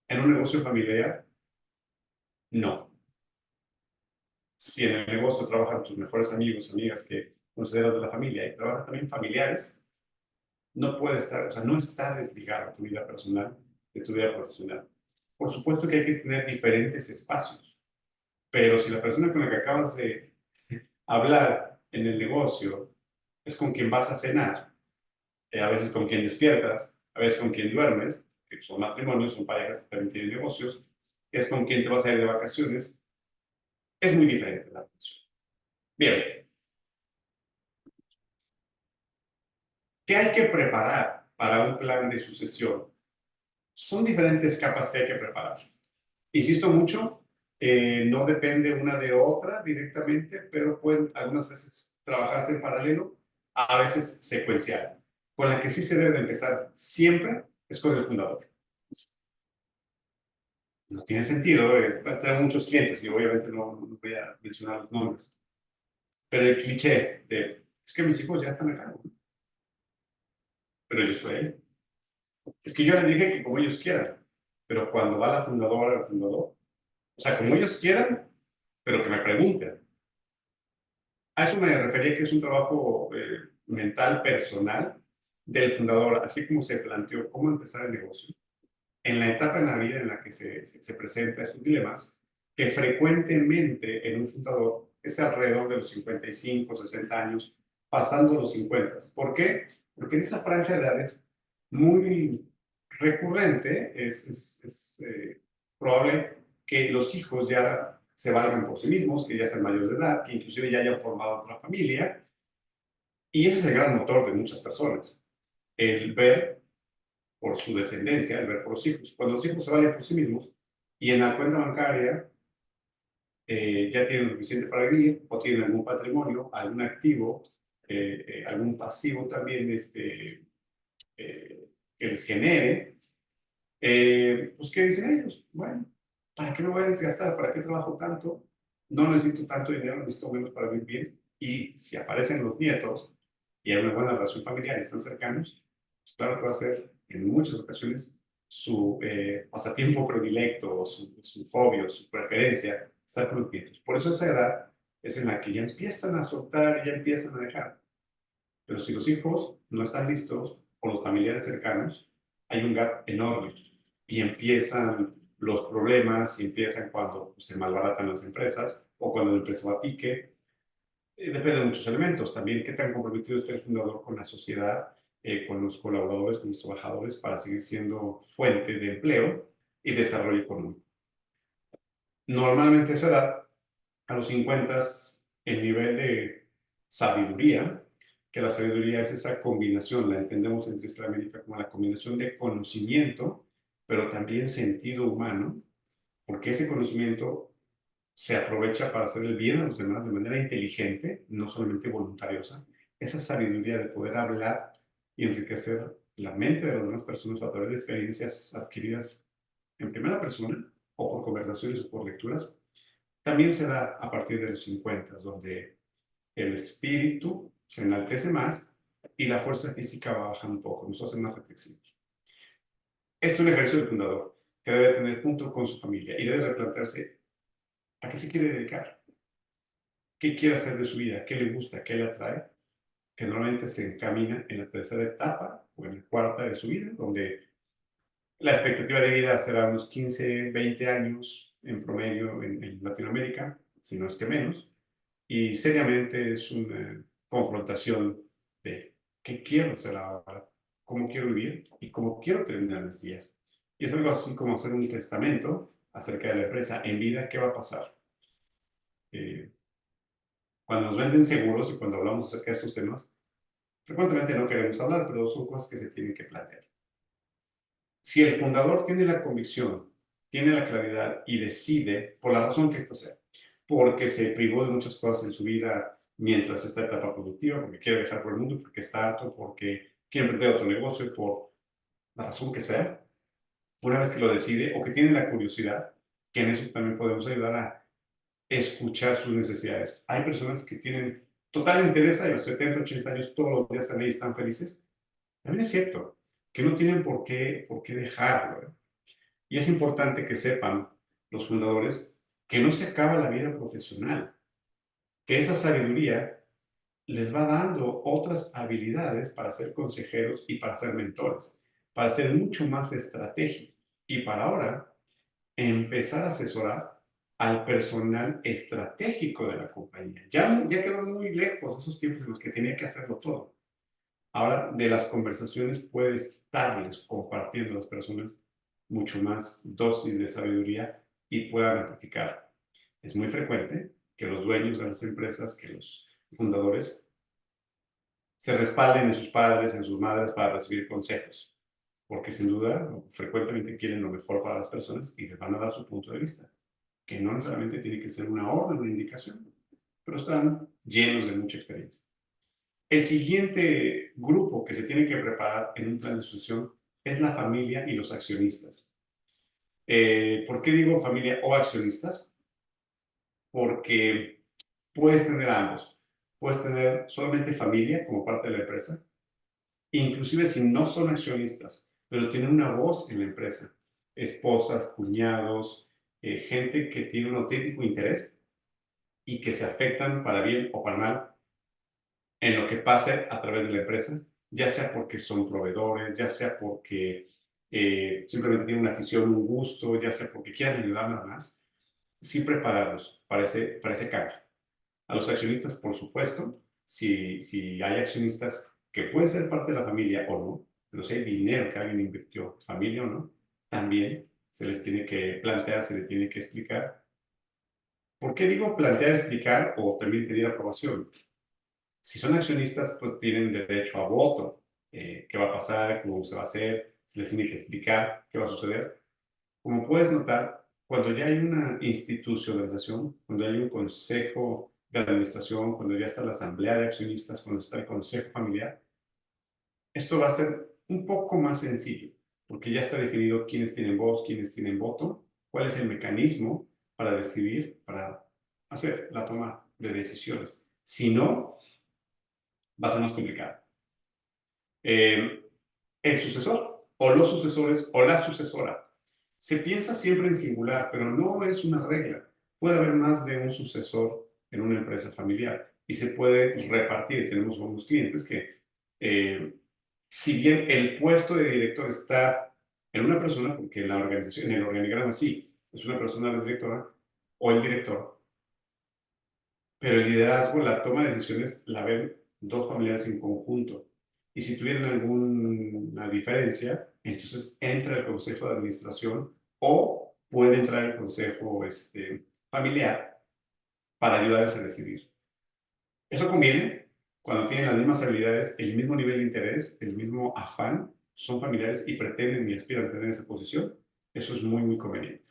En un negocio familiar, no. Si en el negocio trabajan tus mejores amigos, amigas que consideras de la familia y trabajan también familiares, no puede estar, o sea, no está desligado tu vida personal de tu vida profesional. Por supuesto que hay que tener diferentes espacios, pero si la persona con la que acabas de hablar en el negocio es con quien vas a cenar, a veces con quien despiertas, a veces con quien duermes, que son matrimonios, son parejas que también tienen negocios, es con quien te vas a ir de vacaciones, es muy diferente la función. Bien, ¿qué hay que preparar para un plan de sucesión? Son diferentes capas que hay que preparar. Insisto mucho, no depende una de otra directamente, pero pueden algunas veces trabajarse en paralelo, a veces secuencial. Con la que sí se debe de empezar siempre es con el fundador. No tiene sentido, tengo muchos clientes y obviamente no voy a mencionar los nombres, pero el cliché de, es que mis hijos ya están a cargo, pero yo estoy ahí. Es que yo les dije que como ellos quieran, pero cuando va la fundadora, el fundador, o sea, como ellos quieran, pero que me pregunten. A eso me refería que es un trabajo mental, personal del fundador, así como se planteó cómo empezar el negocio. En la etapa en la vida en la que se presenta estos dilemas, que frecuentemente en un fundador es alrededor de los 55, 60 años, pasando los 50. ¿Por qué? Porque en esa franja de edades muy recurrente es probable que los hijos ya se valgan por sí mismos, que ya sean mayores de edad, que inclusive ya hayan formado otra familia, y ese es el gran motor de muchas personas, el ver por su descendencia, el ver por los hijos. Cuando los hijos se valen por sí mismos y en la cuenta bancaria ya tienen lo suficiente para vivir o tienen algún patrimonio, algún activo, algún pasivo también que les genere, pues ¿qué dicen ellos? Bueno, ¿para qué me voy a desgastar? ¿Para qué trabajo tanto? No necesito tanto dinero, necesito menos para vivir bien. Y si aparecen los nietos y hay una buena relación familiar y están cercanos, pues claro que va a ser en muchas ocasiones su pasatiempo predilecto, su fobia, su preferencia, estar con los nietos. Por eso esa edad es en la que ya empiezan a soltar y ya empiezan a dejar. Pero si los hijos no están listos o los familiares cercanos, hay un gap enorme y empiezan los problemas y empiezan cuando pues, se malbaratan las empresas o cuando la empresa va a pique. Depende de muchos elementos. También qué tan comprometido está el fundador con la sociedad, con los colaboradores, con los trabajadores para seguir siendo fuente de empleo y desarrollo económico. Normalmente a esa edad, a los 50, el nivel de sabiduría, que la sabiduría es esa combinación, la entendemos en Hispanoamérica como la combinación de conocimiento, pero también sentido humano, porque ese conocimiento se aprovecha para hacer el bien a los demás de manera inteligente, no solamente voluntariosa. Esa sabiduría de poder hablar y enriquecer la mente de las demás personas a través de experiencias adquiridas en primera persona o por conversaciones o por lecturas, también se da a partir de los 50, donde el espíritu se enaltece más y la fuerza física baja un poco, nos hace más reflexivos. Este es un ejercicio del fundador que debe tener junto con su familia y debe replantearse a qué se quiere dedicar, qué quiere hacer de su vida, qué le gusta, qué le atrae, que normalmente se encamina en la tercera etapa o en la cuarta de su vida, donde la expectativa de vida será unos 15, 20 años en promedio en Latinoamérica, si no es que menos, y seriamente es una confrontación de qué quiero hacer ahora, cómo quiero vivir y cómo quiero terminar mis días. Y es algo así como hacer un testamento acerca de la empresa en vida, qué va a pasar. Eh, Cuando nos venden seguros y cuando hablamos acerca de estos temas, frecuentemente no queremos hablar, pero son cosas que se tienen que plantear. Si el fundador tiene la convicción, tiene la claridad y decide, por la razón que esto sea, porque se privó de muchas cosas en su vida mientras esta etapa productiva, porque quiere viajar por el mundo, porque está harto, porque quiere emprender otro negocio, por la razón que sea, una vez que lo decide o que tiene la curiosidad, que en eso también podemos ayudar a escuchar sus necesidades. Hay personas que tienen total interés a los 70, 80 años, todos los días están ahí, están felices. También es cierto que no tienen por qué dejarlo. Y es importante que sepan los fundadores que no se acaba la vida profesional, que esa sabiduría les va dando otras habilidades para ser consejeros y para ser mentores, para ser mucho más estratégicos y para ahora empezar a asesorar al personal estratégico de la compañía. Ya quedó muy lejos esos tiempos en los que tenía que hacerlo todo. Ahora, de las conversaciones puedes darles, compartiendo a las personas mucho más dosis de sabiduría y puedan amplificar. Es muy frecuente que los dueños de las empresas, que los fundadores, se respalden en sus padres, en sus madres para recibir consejos, porque sin duda frecuentemente quieren lo mejor para las personas y les van a dar su punto de vista, que no necesariamente tiene que ser una orden, una indicación, pero están llenos de mucha experiencia. El siguiente grupo que se tiene que preparar en un plan de sucesión es la familia y los accionistas. ¿Por qué digo familia o accionistas? Porque puedes tener ambos. Puedes tener solamente familia como parte de la empresa, inclusive si no son accionistas, pero tienen una voz en la empresa. Esposas, cuñados, gente que tiene un auténtico interés y que se afectan para bien o para mal en lo que pase a través de la empresa, ya sea porque son proveedores, ya sea porque simplemente tienen una afición, un gusto, ya sea porque quieren ayudar nada más, sí prepararlos para ese cambio. A los accionistas, por supuesto, si hay accionistas que pueden ser parte de la familia o no, pero si hay dinero que alguien invirtió, familia o no, también se les tiene que plantear, se les tiene que explicar. ¿Por qué digo plantear, explicar o también pedir aprobación? Si son accionistas, pues tienen derecho a voto. ¿Qué va a pasar? ¿Cómo se va a hacer? Se les tiene que explicar qué va a suceder. Como puedes notar, cuando ya hay una institucionalización, cuando hay un consejo de administración, cuando ya está la asamblea de accionistas, cuando está el consejo familiar, esto va a ser un poco más sencillo, porque ya está definido quiénes tienen voz, quiénes tienen voto, cuál es el mecanismo para decidir, para hacer la toma de decisiones. Si no, va a ser más complicado. El sucesor o los sucesores o la sucesora. Se piensa siempre en singular, pero no es una regla. Puede haber más de un sucesor en una empresa familiar y se puede repartir. Tenemos algunos clientes que, si bien el puesto de director está en una persona, porque en la organización, en el organigrama sí, es una persona la directora o el director, pero el liderazgo, la toma de decisiones, la ven dos familiares en conjunto. Y si tuvieran alguna diferencia, entonces entra el consejo de administración o puede entrar el consejo familiar para ayudarles a decidir. Eso conviene cuando tienen las mismas habilidades, el mismo nivel de interés, el mismo afán, son familiares y pretenden y aspiran a tener esa posición. Eso es muy, muy conveniente.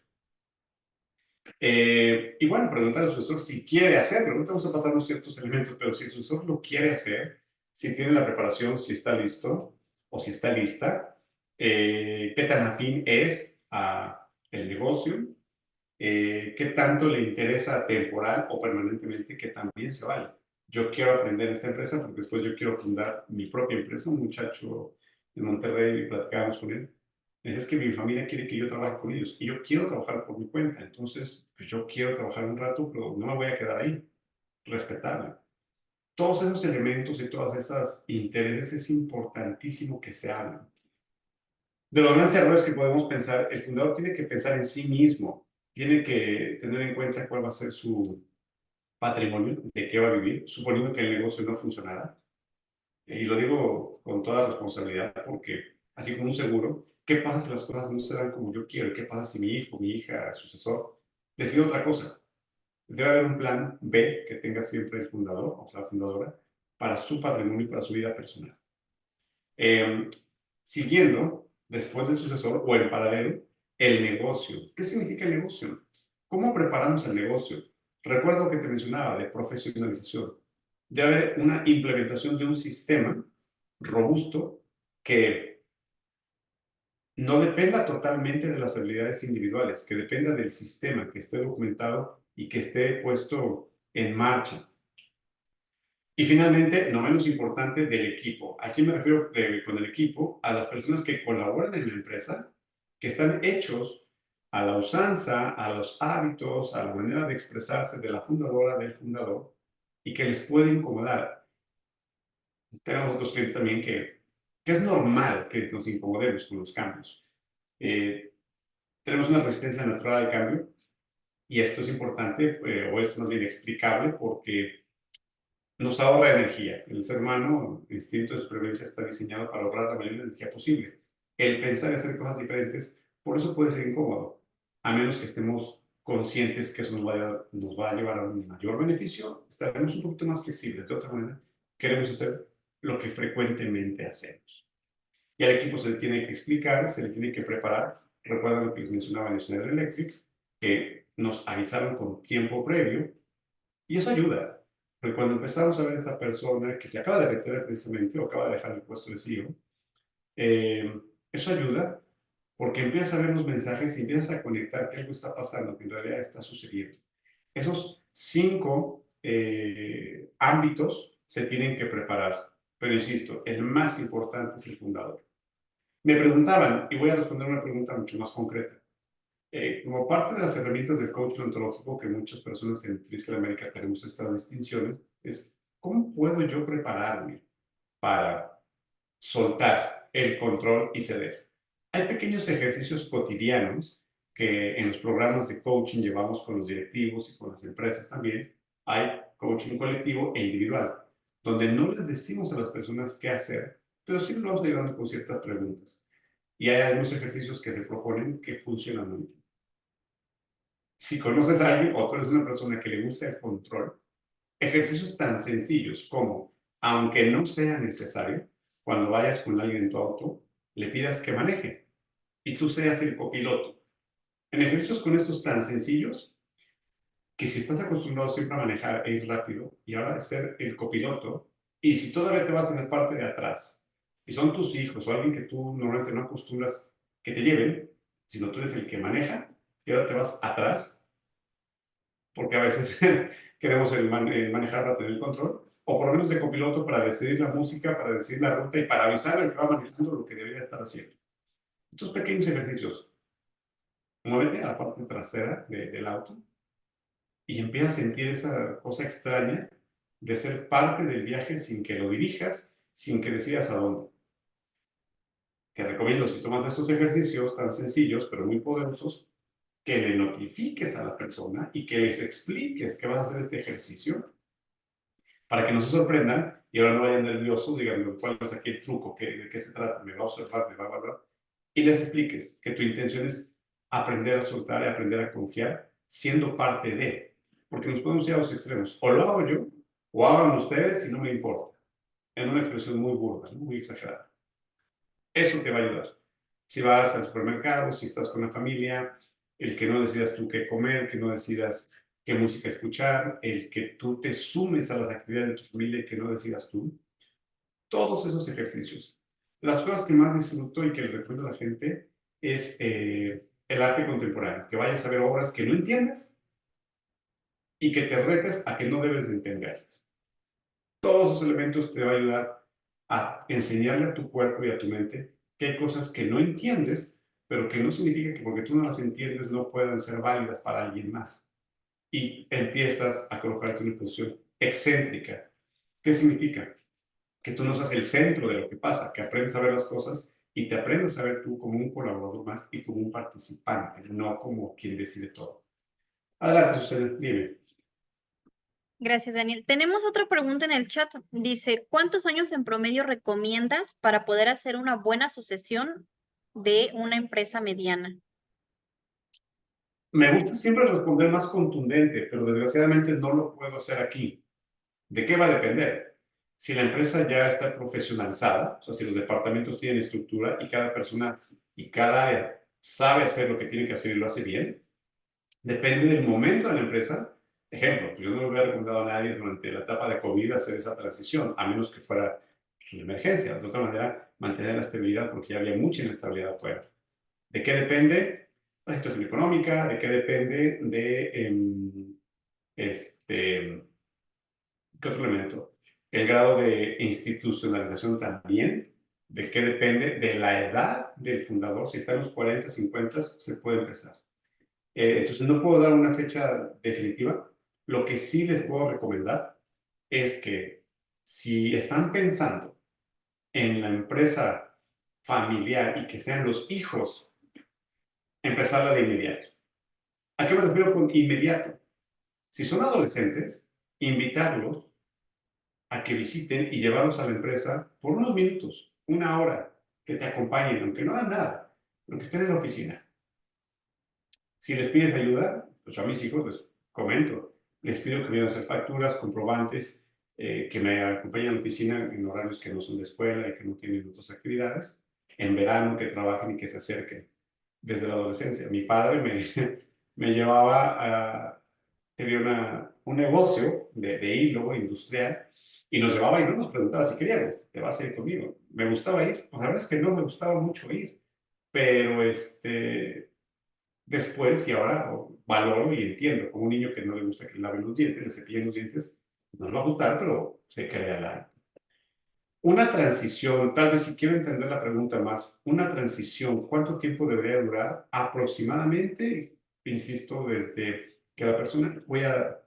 Y bueno, preguntar al sucesor si quiere hacerlo. Ahorita vamos a pasar unos ciertos elementos, pero si el sucesor lo quiere hacer, si tiene la preparación, si está listo o si está lista, qué tan afín es a el negocio, qué tanto le interesa temporal o permanentemente, que también se vale. Yo quiero aprender en esta empresa porque después yo quiero fundar mi propia empresa. Un muchacho de Monterrey, platicábamos con él, es que mi familia quiere que yo trabaje con ellos y yo quiero trabajar por mi cuenta. Entonces, pues yo quiero trabajar un rato, pero no me voy a quedar ahí. Respetable. Todos esos elementos y todas esas intereses es importantísimo que se hablen. De los grandes errores que podemos pensar, el fundador tiene que pensar en sí mismo, tiene que tener en cuenta cuál va a ser su patrimonio, de qué va a vivir, suponiendo que el negocio no funcionara. Y lo digo con toda responsabilidad porque, así como un seguro, ¿qué pasa si las cosas no se dan como yo quiero? ¿Qué pasa si mi hijo, mi hija, sucesor, decide otra cosa? Debe haber un plan B que tenga siempre el fundador o la fundadora para su patrimonio y para su vida personal. Eh, Siguiendo, después del sucesor o en paralelo, el negocio. ¿Qué significa el negocio? ¿Cómo preparamos el negocio? Recuerdo que te mencionaba de profesionalización. Debe haber una implementación de un sistema robusto que no dependa totalmente de las habilidades individuales, que dependa del sistema, que esté documentado y que esté puesto en marcha. Y finalmente, no menos importante, del equipo. Aquí me refiero con el equipo a las personas que colaboran en la empresa, que están hechos a la usanza, a los hábitos, a la manera de expresarse de la fundadora, del fundador, y que les puede incomodar. Tenemos otros clientes también que es normal que nos incomodemos con los cambios. Tenemos una resistencia natural al cambio, y esto es importante, o es más bien explicable, porque nos ahorra energía. El ser humano, el instinto de supervivencia está diseñado para ahorrar la mayor energía posible. El pensar y hacer cosas diferentes, por eso puede ser incómodo, a menos que estemos conscientes que eso nos va a llevar a un mayor beneficio, estaremos un poquito más flexibles. De otra manera, queremos hacer lo que frecuentemente hacemos. Y al equipo se le tiene que explicar, se le tiene que preparar. Recuerdan lo que les mencionaba en Schneider Electric, que nos avisaron con tiempo previo, y eso ayuda. Porque cuando empezamos a ver a esta persona que se acaba de retirar precisamente o acaba de dejar el puesto de CEO, eso ayuda porque empiezas a ver los mensajes y empiezas a conectar que algo está pasando, que en realidad está sucediendo. Esos 5 ámbitos se tienen que preparar. Pero insisto, el más importante es el fundador. Me preguntaban, y voy a responder una pregunta mucho más concreta. Como parte de las herramientas del coaching ontológico, que muchas personas en Triskel América tenemos estas distinciones, es cómo puedo yo prepararme para soltar el control y ceder. Hay pequeños ejercicios cotidianos que en los programas de coaching llevamos con los directivos y con las empresas también. Hay coaching colectivo e individual, donde no les decimos a las personas qué hacer, pero sí les vamos ayudando con ciertas preguntas. Y hay algunos ejercicios que se proponen que funcionan muy bien. Si conoces a alguien o tú eres una persona que le gusta el control, ejercicios tan sencillos como, aunque no sea necesario, cuando vayas con alguien en tu auto, le pidas que maneje y tú seas el copiloto. En ejercicios con estos tan sencillos, que si estás acostumbrado siempre a manejar e ir rápido y ahora ser el copiloto, y si todavía te vas en la parte de atrás, y son tus hijos o alguien que tú normalmente no acostumbras que te lleven, sino tú eres el que maneja y ahora te vas atrás, porque a veces queremos el manejar para tener el control, o por lo menos de copiloto para decidir la música, para decidir la ruta y para avisar al que va manejando lo que debería estar haciendo. Estos pequeños ejercicios, muévete a la parte trasera del auto y empieza a sentir esa cosa extraña de ser parte del viaje sin que lo dirijas, sin que decidas a dónde. Te recomiendo, si tomas estos ejercicios tan sencillos pero muy poderosos, que le notifiques a la persona y que les expliques que vas a hacer este ejercicio para que no se sorprendan y ahora no vayan nerviosos, digan, ¿cuál es aquí el truco? ¿De qué se trata? ¿Me va a observar? ¿Me va a evaluar? Y les expliques que tu intención es aprender a soltar y aprender a confiar siendo parte de, porque nos podemos ir a los extremos. O lo hago yo, o hagan ustedes y no me importa. En una expresión muy burda, ¿no? Muy exagerada. Eso te va a ayudar. Si vas al supermercado, si estás con la familia, el que no decidas tú qué comer, que no decidas qué música escuchar, el que tú te sumes a las actividades de tu familia y que no decidas tú. Todos esos ejercicios. Las cosas que más disfruto y que le recomiendo a la gente es el arte contemporáneo, que vayas a ver obras que no entiendes y que te retes a que no debes de entenderlas. Todos esos elementos te van a ayudar a enseñarle a tu cuerpo y a tu mente que hay cosas que no entiendes, pero que no significa que porque tú no las entiendes no puedan ser válidas para alguien más. Y empiezas a colocarte en una posición excéntrica. ¿Qué significa? Que tú no seas el centro de lo que pasa, que aprendes a ver las cosas y te aprendes a ver tú como un colaborador más y como un participante, no como quien decide todo. Adelante, Susana, dime. Gracias, Daniel. Tenemos otra pregunta en el chat. Dice, ¿cuántos años en promedio recomiendas para poder hacer una buena sucesión de una empresa mediana? Me gusta siempre responder más contundente, pero desgraciadamente no lo puedo hacer aquí. ¿De qué va a depender? Si la empresa ya está profesionalizada, o sea, si los departamentos tienen estructura y cada persona y cada área sabe hacer lo que tiene que hacer y lo hace bien, depende del momento de la empresa. Ejemplo, pues yo no le hubiera recomendado a nadie durante la etapa de COVID hacer esa transición, a menos que fuera pues, una emergencia. De otra manera, mantener la estabilidad porque ya había mucha inestabilidad afuera. ¿De qué depende? La situación económica, de qué depende de ¿qué otro elemento? El grado de institucionalización también, de qué depende de la edad del fundador. Si está en los 40, 50, se puede empezar. Entonces no puedo dar una fecha definitiva. Lo que sí les puedo recomendar es que si están pensando en la empresa familiar y que sean los hijos, empezarla de inmediato. ¿A qué me refiero con inmediato? Si son adolescentes, invitarlos a que visiten y llevarlos a la empresa por unos minutos, una hora, que te acompañen, aunque no hagan nada, aunque estén en la oficina. Si les pides ayuda, pues yo a mis hijos les comento, les pido que me vayan a hacer facturas, comprobantes, que me acompañen a la oficina en horarios que no son de escuela y que no tienen otras actividades, en verano que trabajen y que se acerquen desde la adolescencia. Mi padre me llevaba a tener un negocio de hilo industrial y nos llevaba y no nos preguntaba si queríamos, te vas a ir conmigo. Me gustaba ir, pues la verdad es que no me gustaba mucho ir, pero después y ahora valoro y entiendo, como un niño que no le gusta que le laven los dientes, le cepillen los dientes, no le va a gustar, pero se crea la... Una transición, tal vez si quiero entender la pregunta más, una transición, ¿cuánto tiempo debería durar? Aproximadamente, insisto, desde que la persona, voy a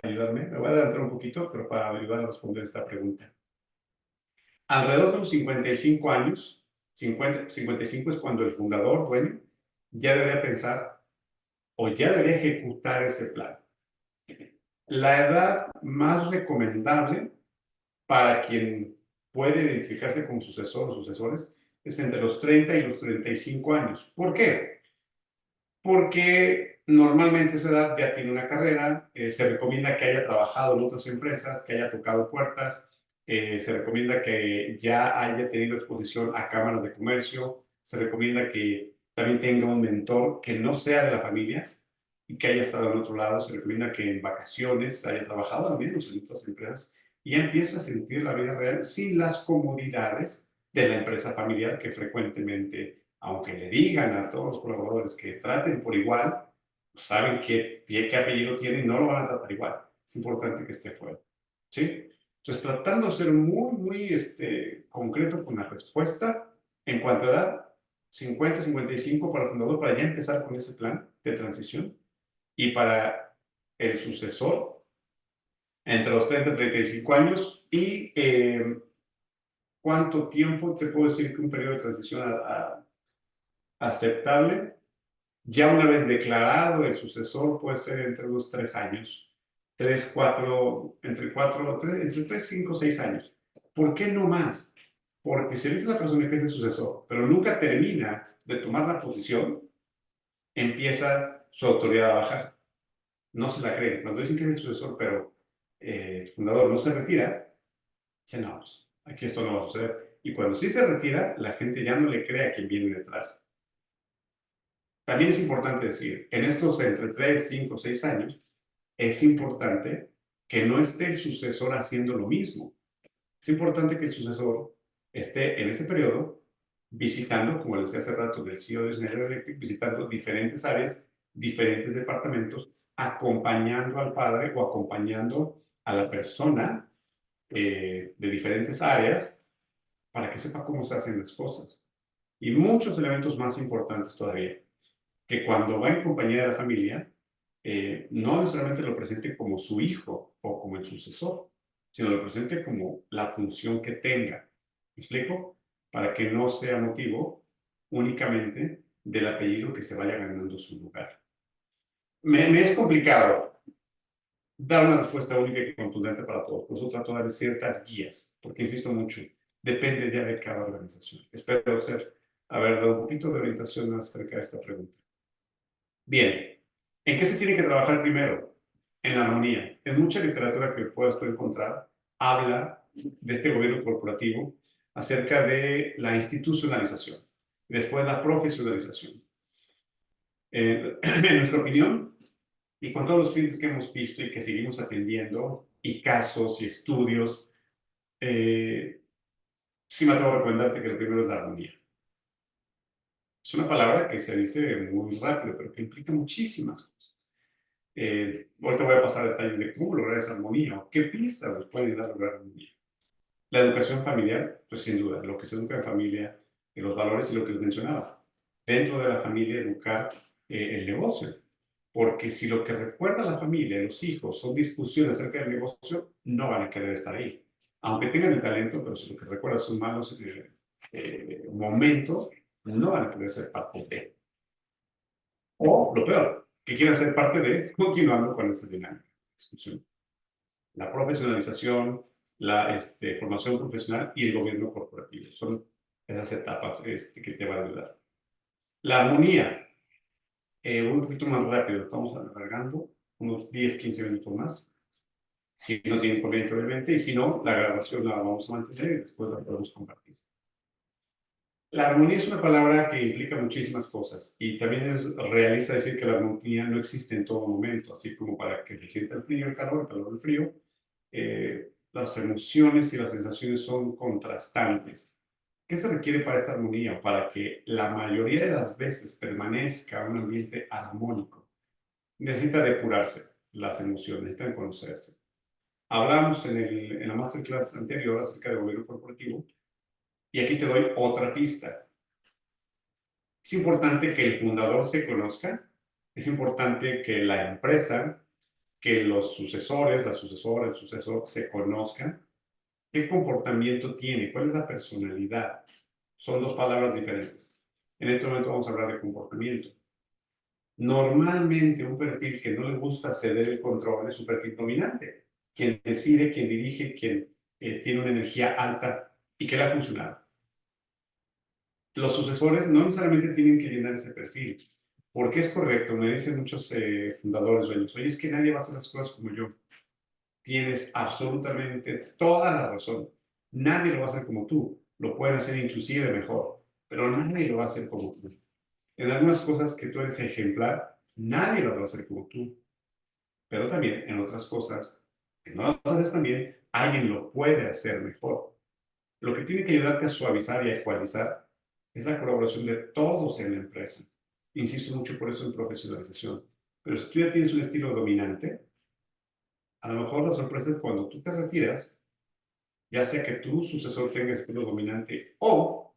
ayudarme, me voy a adelantar un poquito, pero para ayudar a responder esta pregunta. Alrededor de los 55 años, 55 es cuando el fundador, dueño, ya debería pensar o ya debería ejecutar ese plan. La edad más recomendable para quien puede identificarse como sucesor o sucesores es entre los 30 y los 35 años. ¿Por qué? Porque normalmente esa edad ya tiene una carrera, se recomienda que haya trabajado en otras empresas, que haya tocado puertas, se recomienda que ya haya tenido exposición a cámaras de comercio, se recomienda que también tenga un mentor que no sea de la familia y que haya estado en otro lado, se recomienda que en vacaciones haya trabajado al menos en otras empresas y ya empieza a sentir la vida real sin las comodidades de la empresa familiar que frecuentemente, aunque le digan a todos los colaboradores que traten por igual, saben qué apellido tiene y no lo van a tratar igual. Es importante que esté fuera. ¿Sí? Entonces, tratando de ser muy concreto con la respuesta, en cuanto a edad, 50, 55 para el fundador, para ya empezar con ese plan de transición, y para el sucesor, entre los 30 y 35 años, y ¿cuánto tiempo te puedo decir que un periodo de transición aceptable? Ya una vez declarado el sucesor puede ser entre unos 3 años, 3, 4, entre 3, 5, 6 años. ¿Por qué no más? Porque si eres la persona que es el sucesor, pero nunca termina de tomar la posición, empieza su autoridad a bajar. No se la creen. Cuando dicen que es el sucesor, pero el fundador no se retira, dicen, no, pues aquí esto no va a suceder. Y cuando sí se retira, la gente ya no le cree a quien viene detrás. También es importante decir, en estos entre 3, 5, 6 años, es importante que no esté el sucesor haciendo lo mismo. Es importante que el sucesor esté en ese periodo visitando, como les decía hace rato, del CEO de Schneider Electric, visitando diferentes áreas, diferentes departamentos, acompañando al padre o acompañando a la persona de diferentes áreas para que sepa cómo se hacen las cosas. Y muchos elementos más importantes todavía que cuando va en compañía de la familia, no necesariamente lo presente como su hijo o como el sucesor, sino lo presente como la función que tenga. ¿Me explico? Para que no sea motivo únicamente del apellido que se vaya ganando su lugar. Me es complicado dar una respuesta única y contundente para todos, por eso trato de dar ciertas guías, porque insisto mucho, depende ya de cada organización. Espero haber dado un poquito de orientación acerca de esta pregunta. Bien, ¿en qué se tiene que trabajar primero? En la armonía. En mucha literatura que puedas encontrar, habla de este gobierno corporativo acerca de la institucionalización, después la profesionalización. En nuestra opinión, y con todos los clientes que hemos visto y que seguimos atendiendo, y casos y estudios, sí me atrevo a recomendarte que lo primero es la armonía. Es una palabra que se dice muy rápido, pero que implica muchísimas cosas. Ahorita voy a pasar a detalles de cómo lograr esa armonía o qué pistas nos pueden ayudar a lograr armonía. La educación familiar, pues sin duda, lo que se educa en familia, los valores y lo que les mencionaba. Dentro de la familia, educar el negocio. Porque si lo que recuerda la familia, los hijos, son discusiones acerca del negocio, no van a querer estar ahí. Aunque tengan el talento, pero si lo que recuerdan son malos momentos, no van a querer ser parte de. O lo peor, que quieran ser parte de, continuando con esa dinámica de discusión. La profesionalización, la formación profesional y el gobierno corporativo. Son esas etapas que te van a ayudar. La armonía, un poquito más rápido, estamos alargando unos 10, 15 minutos más. Si no tienen corriente, obviamente, y si no, la grabación la vamos a mantener y después la podemos compartir. La armonía es una palabra que implica muchísimas cosas y también es realista decir que la armonía no existe en todo momento, así como para que se sienta el frío, el calor el frío. Las emociones y las sensaciones son contrastantes. ¿Qué se requiere para esta armonía? Para que la mayoría de las veces permanezca un ambiente armónico. Necesita depurarse las emociones, necesitan conocerse. Hablamos en la masterclass anterior acerca del gobierno corporativo y aquí te doy otra pista. Es importante que el fundador se conozca, es importante que la empresa, que los sucesores, la sucesora, el sucesor se conozcan. ¿Qué comportamiento tiene? ¿Cuál es la personalidad? Son dos palabras diferentes. En este momento vamos a hablar de comportamiento. Normalmente un perfil que no le gusta ceder el control es un perfil dominante, quien decide, quien dirige, quien tiene una energía alta y que le ha funcionado. Los sucesores no necesariamente tienen que llenar ese perfil, porque es correcto, me dicen muchos fundadores dueños, oye, es que nadie va a hacer las cosas como yo. Tienes absolutamente toda la razón. Nadie lo va a hacer como tú. Lo pueden hacer inclusive mejor, pero nadie lo va a hacer como tú. En algunas cosas que tú eres ejemplar, nadie las va a hacer como tú. Pero también en otras cosas que no las haces tan bien, alguien lo puede hacer mejor. Lo que tiene que ayudarte a suavizar y a ecualizar es la colaboración de todos en la empresa. Insisto mucho por eso en profesionalización. Pero si tú ya tienes un estilo dominante, a lo mejor la sorpresa es cuando tú te retiras, ya sea que tu sucesor tenga estilo dominante o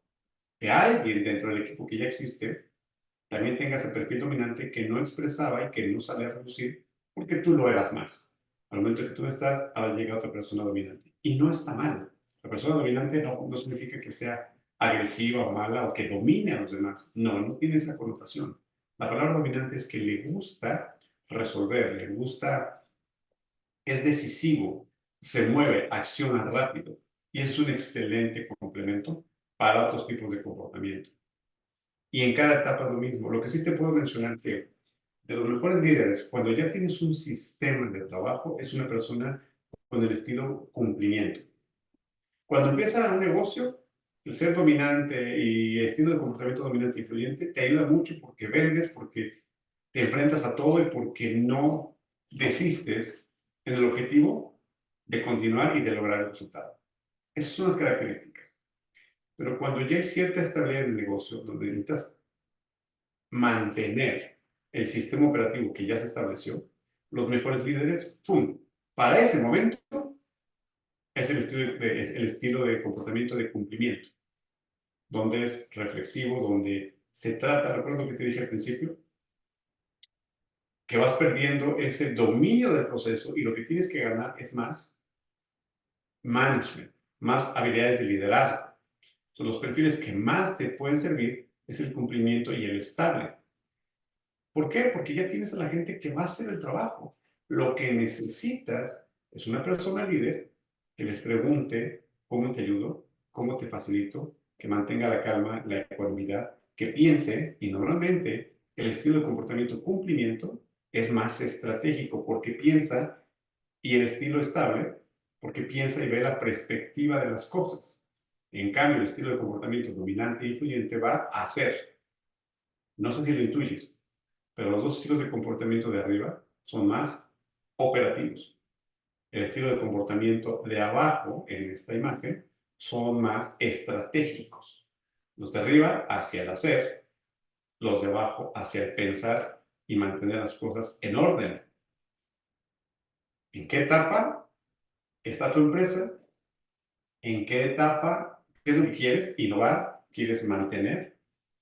que alguien dentro del equipo que ya existe también tenga ese perfil dominante que no expresaba y que no sale a reducir porque tú lo eras más. Al momento que tú no estás, ahora llega otra persona dominante. Y no está mal. La persona dominante no significa que sea agresiva o mala o que domine a los demás. No, no tiene esa connotación. La palabra dominante es que le gusta resolver, le gusta, es decisivo, se mueve, acciona rápido. Y es un excelente complemento para otros tipos de comportamiento. Y en cada etapa es lo mismo. Lo que sí te puedo mencionar que de los mejores líderes, cuando ya tienes un sistema de trabajo, es una persona con el estilo cumplimiento. Cuando empieza un negocio, el ser dominante y el estilo de comportamiento dominante e influyente te ayuda mucho porque vendes, porque te enfrentas a todo y porque no desistes en el objetivo de continuar y de lograr el resultado. Esas son las características. Pero cuando ya hay cierta estabilidad en el negocio, donde necesitas mantener el sistema operativo que ya se estableció, los mejores líderes, ¡pum! Para ese momento es el estilo de comportamiento de cumplimiento, donde es reflexivo, donde se trata, recuerdo que te dije al principio, que vas perdiendo ese dominio del proceso y lo que tienes que ganar es más management, más habilidades de liderazgo. Son los perfiles que más te pueden servir es el cumplimiento y el estable. ¿Por qué? Porque ya tienes a la gente que va a hacer el trabajo. Lo que necesitas es una persona líder que les pregunte cómo te ayudo, cómo te facilito, que mantenga la calma, la ecuanimidad, que piense, y normalmente el estilo de comportamiento cumplimiento es más estratégico porque piensa y el estilo estable porque piensa y ve la perspectiva de las cosas. En cambio, el estilo de comportamiento dominante e influyente va a hacer. No sé si lo intuyes, pero los dos estilos de comportamiento de arriba son más operativos. El estilo de comportamiento de abajo, en esta imagen, son más estratégicos. Los de arriba hacia el hacer, los de abajo hacia el pensar y mantener las cosas en orden. ¿En qué etapa está tu empresa? ¿En qué etapa? ¿Qué es lo que quieres innovar? ¿Quieres mantener?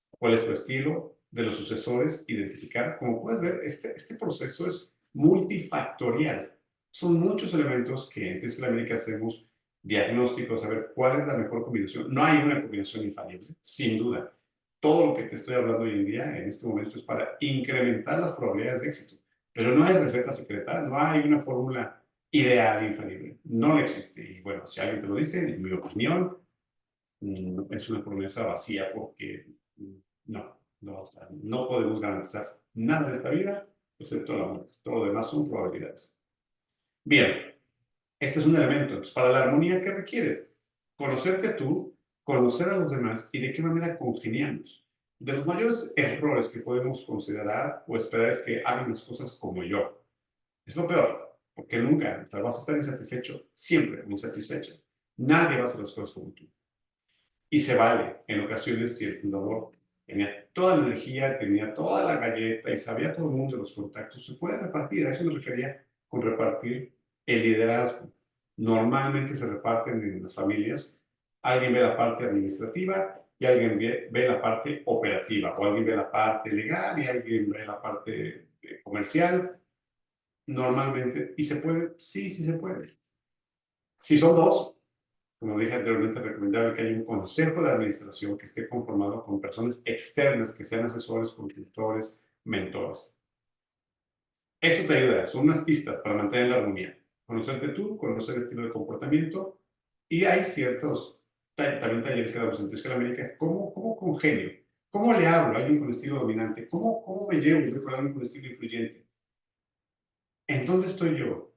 ¿Cuál es tu estilo? De los sucesores, identificar. Como puedes ver, este proceso es multifactorial. Son muchos elementos que en Tesla América hacemos diagnósticos, a ver cuál es la mejor combinación. No hay una combinación infalible, sin duda. Todo lo que te estoy hablando hoy en día, en este momento, es para incrementar las probabilidades de éxito. Pero no hay receta secreta, no hay una fórmula ideal infalible. No existe. Y bueno, si alguien te lo dice, en mi opinión, es una promesa vacía porque no, o sea, no podemos garantizar nada de esta vida excepto la muerte. Todo lo demás son probabilidades. Bien, este es un elemento. Entonces, para la armonía, ¿qué requieres? Conocerte tú, conocer a los demás y de qué manera congeniamos. De los mayores errores que podemos considerar o esperar es que hagan las cosas como yo. Es lo peor, porque nunca vas a estar insatisfecho, siempre muy insatisfecho. Nadie va a hacer las cosas como tú. Y se vale en ocasiones si el fundador tenía toda la energía, tenía toda la galleta y sabía todo el mundo de los contactos, se puede repartir. A eso me refería con repartir el liderazgo. Normalmente se reparten en las familias. Alguien ve la parte administrativa y alguien ve la parte operativa, o alguien ve la parte legal y alguien ve la parte comercial. Normalmente, ¿y se puede? Sí, sí se puede. Si son dos, como dije anteriormente, es recomendable que haya un consejo de administración que esté conformado con personas externas que sean asesores, consultores, mentores. Esto te ayuda, son unas pistas para mantener la armonía. Conocerte tú, conocer el estilo de comportamiento y hay ciertos también talleres que damos en Tesla América. ¿Cómo congenio? ¿Cómo le hablo a alguien con estilo dominante? ¿Cómo me llevo yo con alguien con estilo influyente? ¿En dónde estoy yo?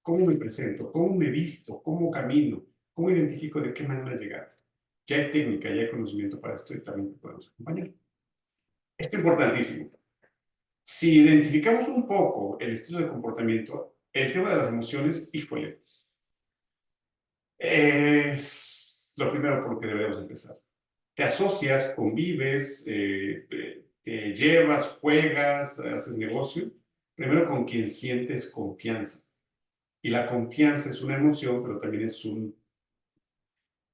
¿Cómo me presento? ¿Cómo me visto? ¿Cómo camino? ¿Cómo identifico de qué manera llegar? Ya hay técnica, ya hay conocimiento para esto y también te podemos acompañar. Esto es importantísimo. Si identificamos un poco el estilo de comportamiento, el tema de las emociones, híjole, es lo primero por lo que deberíamos empezar. Te asocias, convives, te llevas, juegas, haces negocio, primero con quien sientes confianza. Y la confianza es una emoción, pero también es un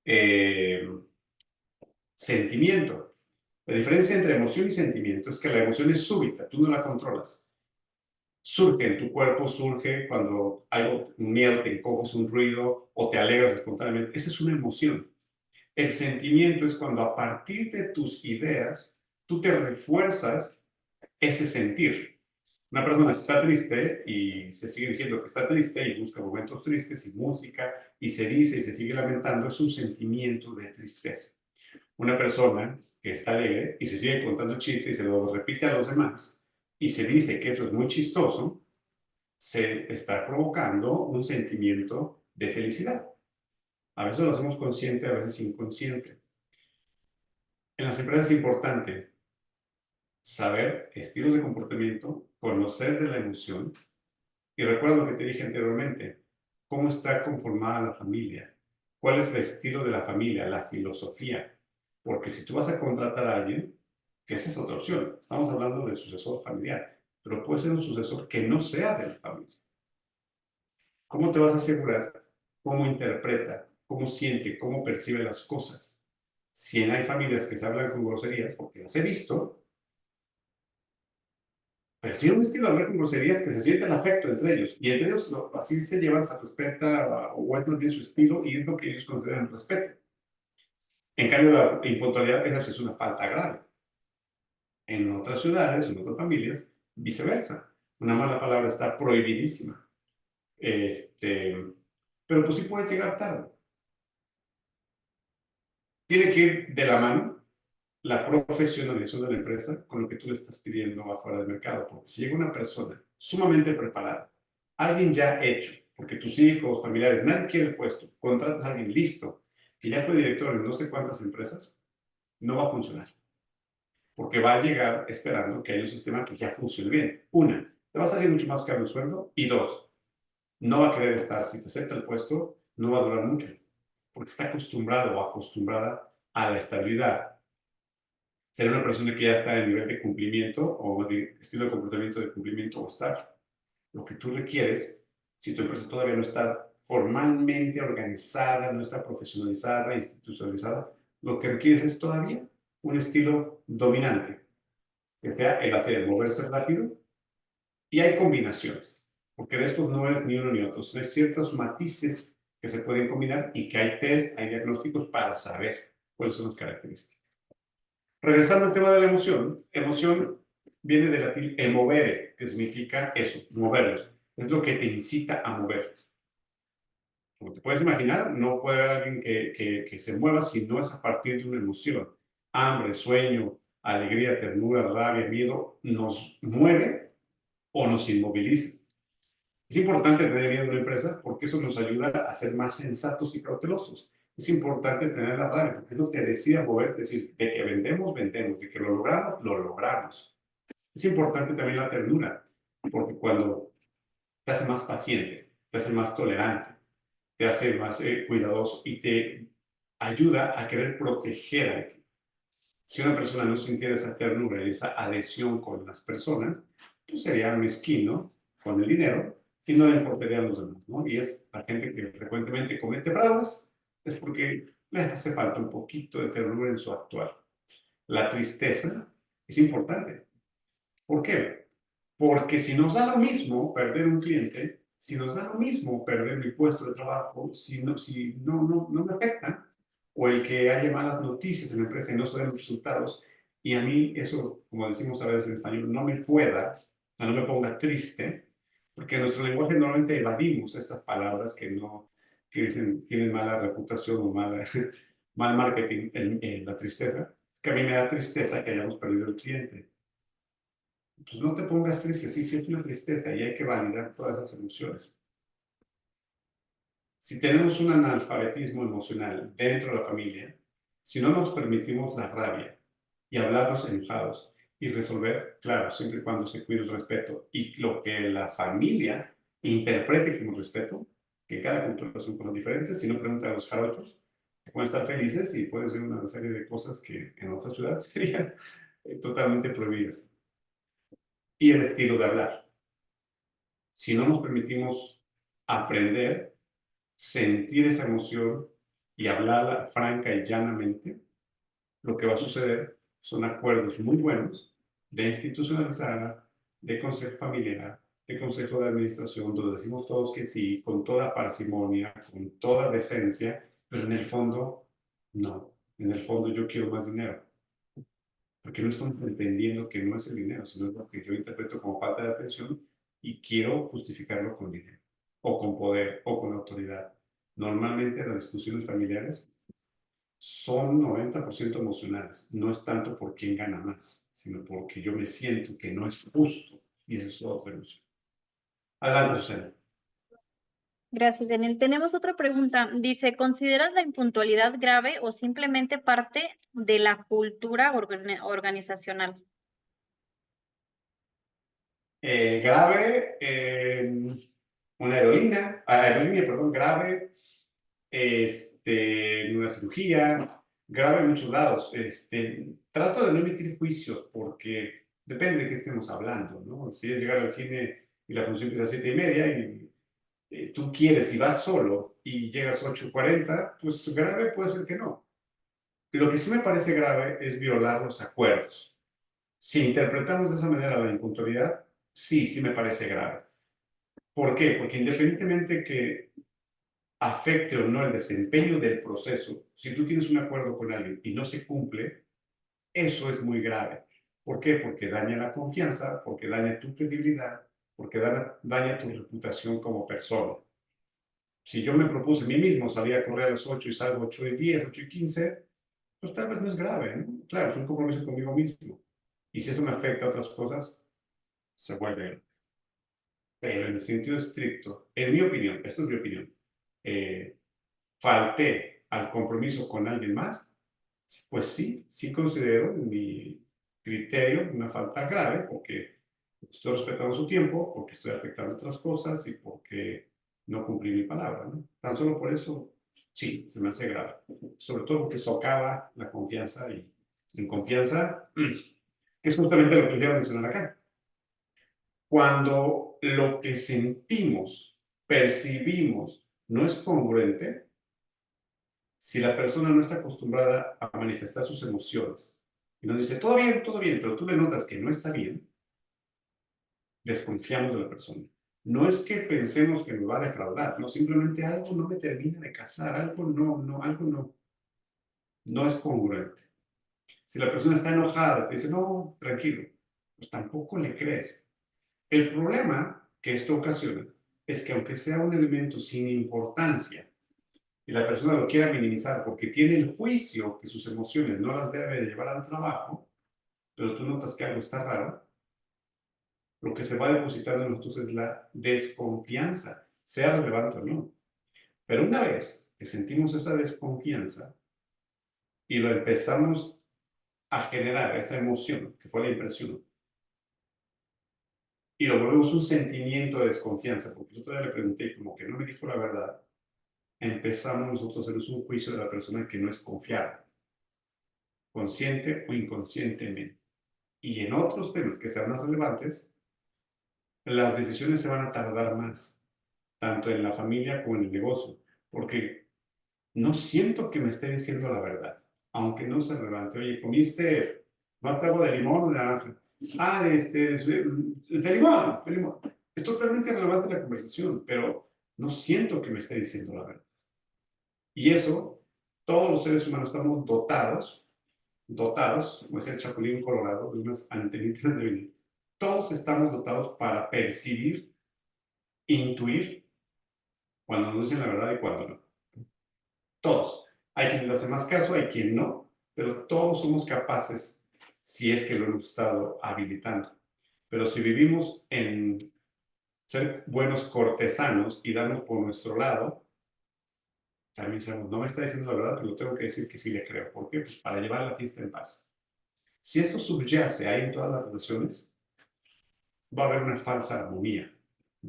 eh, sentimiento. La diferencia entre emoción y sentimiento es que la emoción es súbita, tú no la controlas. Surge en tu cuerpo, surge cuando algo, un miedo, te encoges, un ruido o te alegras espontáneamente. Esa es una emoción. El sentimiento es cuando a partir de tus ideas tú te refuerzas ese sentir. Una persona está triste y se sigue diciendo que está triste y busca momentos tristes y música y se dice y se sigue lamentando, es un sentimiento de tristeza. Una persona que está alegre y se sigue contando chistes y se lo repite a los demás y se dice que eso es muy chistoso, se está provocando un sentimiento de felicidad. A veces lo hacemos consciente, a veces inconsciente. En las empresas es importante saber estilos de comportamiento, conocer de la emoción y recuerda lo que te dije anteriormente, cómo está conformada la familia, cuál es el estilo de la familia, la filosofía. Porque si tú vas a contratar a alguien, que esa es otra opción, estamos hablando del sucesor familiar, pero puede ser un sucesor que no sea de la familia. ¿Cómo te vas a asegurar cómo interpreta, cómo siente, cómo percibe las cosas? Si hay familias que se hablan con groserías, porque las he visto, pero tiene un estilo de hablar con groserías que se siente el afecto entre ellos, y entre ellos así se llevan, se respeta, o es más bien su estilo, y es lo que ellos consideran respeto. En cambio, la impuntualidad, esa sí es una falta grave. En otras ciudades, en otras familias, viceversa. Una mala palabra está prohibidísima. Pero pues sí puedes llegar tarde. Tiene que ir de la mano la profesionalización de la empresa con lo que tú le estás pidiendo afuera del mercado. Porque si llega una persona sumamente preparada, alguien ya hecho, porque tus hijos, familiares, nadie quiere el puesto, contratas a alguien listo, que ya fue director en no sé cuántas empresas, no va a funcionar. Porque va a llegar esperando que haya un sistema que ya funcione bien. Una, te va a salir mucho más caro el sueldo. Y dos, no va a querer estar, si te acepta el puesto, no va a durar mucho. Porque está acostumbrado o acostumbrada a la estabilidad. Será una persona que ya está en nivel de cumplimiento o de estilo de comportamiento de cumplimiento o estar. Lo que tú requieres, si tu empresa todavía no está formalmente organizada, no está profesionalizada, institucionalizada, lo que requieres es todavía un estilo dominante, que sea el hacer, moverse rápido, y hay combinaciones, porque de estos no es ni uno ni otro, son ciertos matices que se pueden combinar y que hay test, hay diagnósticos para saber cuáles son las características. Regresando al tema de la emoción viene del latín emovere, que significa eso, moverlos. Es lo que te incita a moverte. Como te puedes imaginar, no puede haber alguien que se mueva si no es a partir de una emoción. Hambre, sueño, alegría, ternura, rabia, miedo, nos mueve o nos inmoviliza. Es importante tener miedo en una empresa porque eso nos ayuda a ser más sensatos y cautelosos. Es importante tener la rabia porque no te decide moverte, es decir, de que vendemos, vendemos, de que lo logramos, lo logramos. Es importante también la ternura, porque cuando te hace más paciente, te hace más tolerante, te hace más cuidadoso y te ayuda a querer proteger a alguien. Si una persona no sintiera esa ternura y esa adhesión con las personas, pues sería mezquino con el dinero y no le importaría a los demás, ¿no? Y es la gente que frecuentemente comete fraudes, es porque le hace falta un poquito de ternura en su actuar. La tristeza es importante. ¿Por qué? Porque si nos da lo mismo perder un cliente, si nos da lo mismo perder mi puesto de trabajo, si no me afecta, o el que haya malas noticias en la empresa y no se den los resultados, y a mí eso, como decimos a veces en español, no me pueda, no me ponga triste, porque en nuestro lenguaje normalmente evadimos estas palabras que no, que dicen, tienen mala reputación o mal marketing en la tristeza, que a mí me da tristeza que hayamos perdido el cliente. Pues no te pongas triste, sí, sí es una tristeza y hay que validar todas esas emociones. Si tenemos un analfabetismo emocional dentro de la familia, si no nos permitimos la rabia y hablarnos enojados y resolver, claro, siempre y cuando se cuide el respeto y lo que la familia interprete como respeto, que cada cultura son cosas diferentes, si no preguntan a los jarochos, que pueden estar felices y pueden ser una serie de cosas que en otras ciudades serían totalmente prohibidas. Y el estilo de hablar. Si no nos permitimos aprender, sentir esa emoción y hablarla franca y llanamente, lo que va a suceder son acuerdos muy buenos de institucionalizada, de consejo familiar, de consejo de administración, donde decimos todos que sí, con toda parsimonia, con toda decencia, pero en el fondo, no. En el fondo yo quiero más dinero. Porque no estamos entendiendo que no es el dinero, sino lo que yo interpreto como falta de atención y quiero justificarlo con dinero, o con poder, o con autoridad. Normalmente las discusiones familiares son 90% emocionales, no es tanto por quién gana más, sino porque yo me siento que no es justo, y eso es otra emoción. Adelante, Susana. Gracias, Daniel. Tenemos otra pregunta. Dice, ¿consideras la impuntualidad grave o simplemente parte de la cultura organizacional? Grave, una aerolínea, perdón, grave, en una cirugía, grave en muchos lados. Trato de no emitir juicios porque depende de qué estemos hablando, ¿no? Si es llegar al cine y la función empieza a 7:30 y tú quieres y vas solo y llegas a 8:40, pues grave puede ser que no. Lo que sí me parece grave es violar los acuerdos. Si interpretamos de esa manera la impuntualidad, sí, sí me parece grave. ¿Por qué? Porque independientemente que afecte o no el desempeño del proceso, si tú tienes un acuerdo con alguien y no se cumple, eso es muy grave. ¿Por qué? Porque daña la confianza, porque daña tu credibilidad, porque daña tu reputación como persona. Si yo me propuse a mí mismo salir a correr a las 8 y salgo 8:10, 8:15, pues tal vez no es grave, ¿no? Claro, es un compromiso conmigo mismo. Y si eso me afecta a otras cosas, se vuelve pero en el sentido estricto, en mi opinión, esto es mi opinión, eh, falté al compromiso con alguien más, pues sí, sí considero en mi criterio una falta grave porque estoy respetando su tiempo, porque estoy afectando otras cosas y porque no cumplí mi palabra, ¿no? Tan solo por eso, sí, se me hace grave. Sobre todo porque socava la confianza y sin confianza, que es justamente lo que quiero mencionar acá. Cuando lo que sentimos, percibimos, no es congruente, si la persona no está acostumbrada a manifestar sus emociones y nos dice, todo bien, pero tú le notas que no está bien, desconfiamos de la persona. No es que pensemos que me va a defraudar, no, simplemente algo no me termina de casar, algo no es congruente. Si la persona está enojada, te dice, no, tranquilo, pues tampoco le crees. El problema que esto ocasiona es que aunque sea un elemento sin importancia y la persona lo quiera minimizar porque tiene el juicio que sus emociones no las debe de llevar al trabajo, pero tú notas que algo está raro, lo que se va depositando en nosotros es la desconfianza, sea relevante o no. Pero una vez que sentimos esa desconfianza y lo empezamos a generar, esa emoción, que fue la impresión, y lo volvemos un sentimiento de desconfianza, porque yo todavía le pregunté, como que no me dijo la verdad, empezamos nosotros a hacer un juicio de la persona que no es confiable, consciente o inconscientemente. Y en otros temas que sean más relevantes, las decisiones se van a tardar más, tanto en la familia como en el negocio, porque no siento que me esté diciendo la verdad, aunque no sea relevante. Oye, ¿comiste más agua de limón o de naranja? Ah, de limón, de limón. Es totalmente relevante la conversación, pero no siento que me esté diciendo la verdad. Y eso, todos los seres humanos estamos dotados, como decía el Chapulín Colorado, de unas antenitas de venir. Todos estamos dotados para percibir, intuir cuando nos dicen la verdad y cuando no. Todos. Hay quien le hace más caso, hay quien no, pero todos somos capaces si es que lo hemos estado habilitando. Pero si vivimos en ser buenos cortesanos y darnos por nuestro lado, también sabemos, no me está diciendo la verdad, pero tengo que decir que sí le creo. ¿Por qué? Pues para llevar la fiesta en paz. Si esto subyace ahí en todas las relaciones, va a haber una falsa armonía,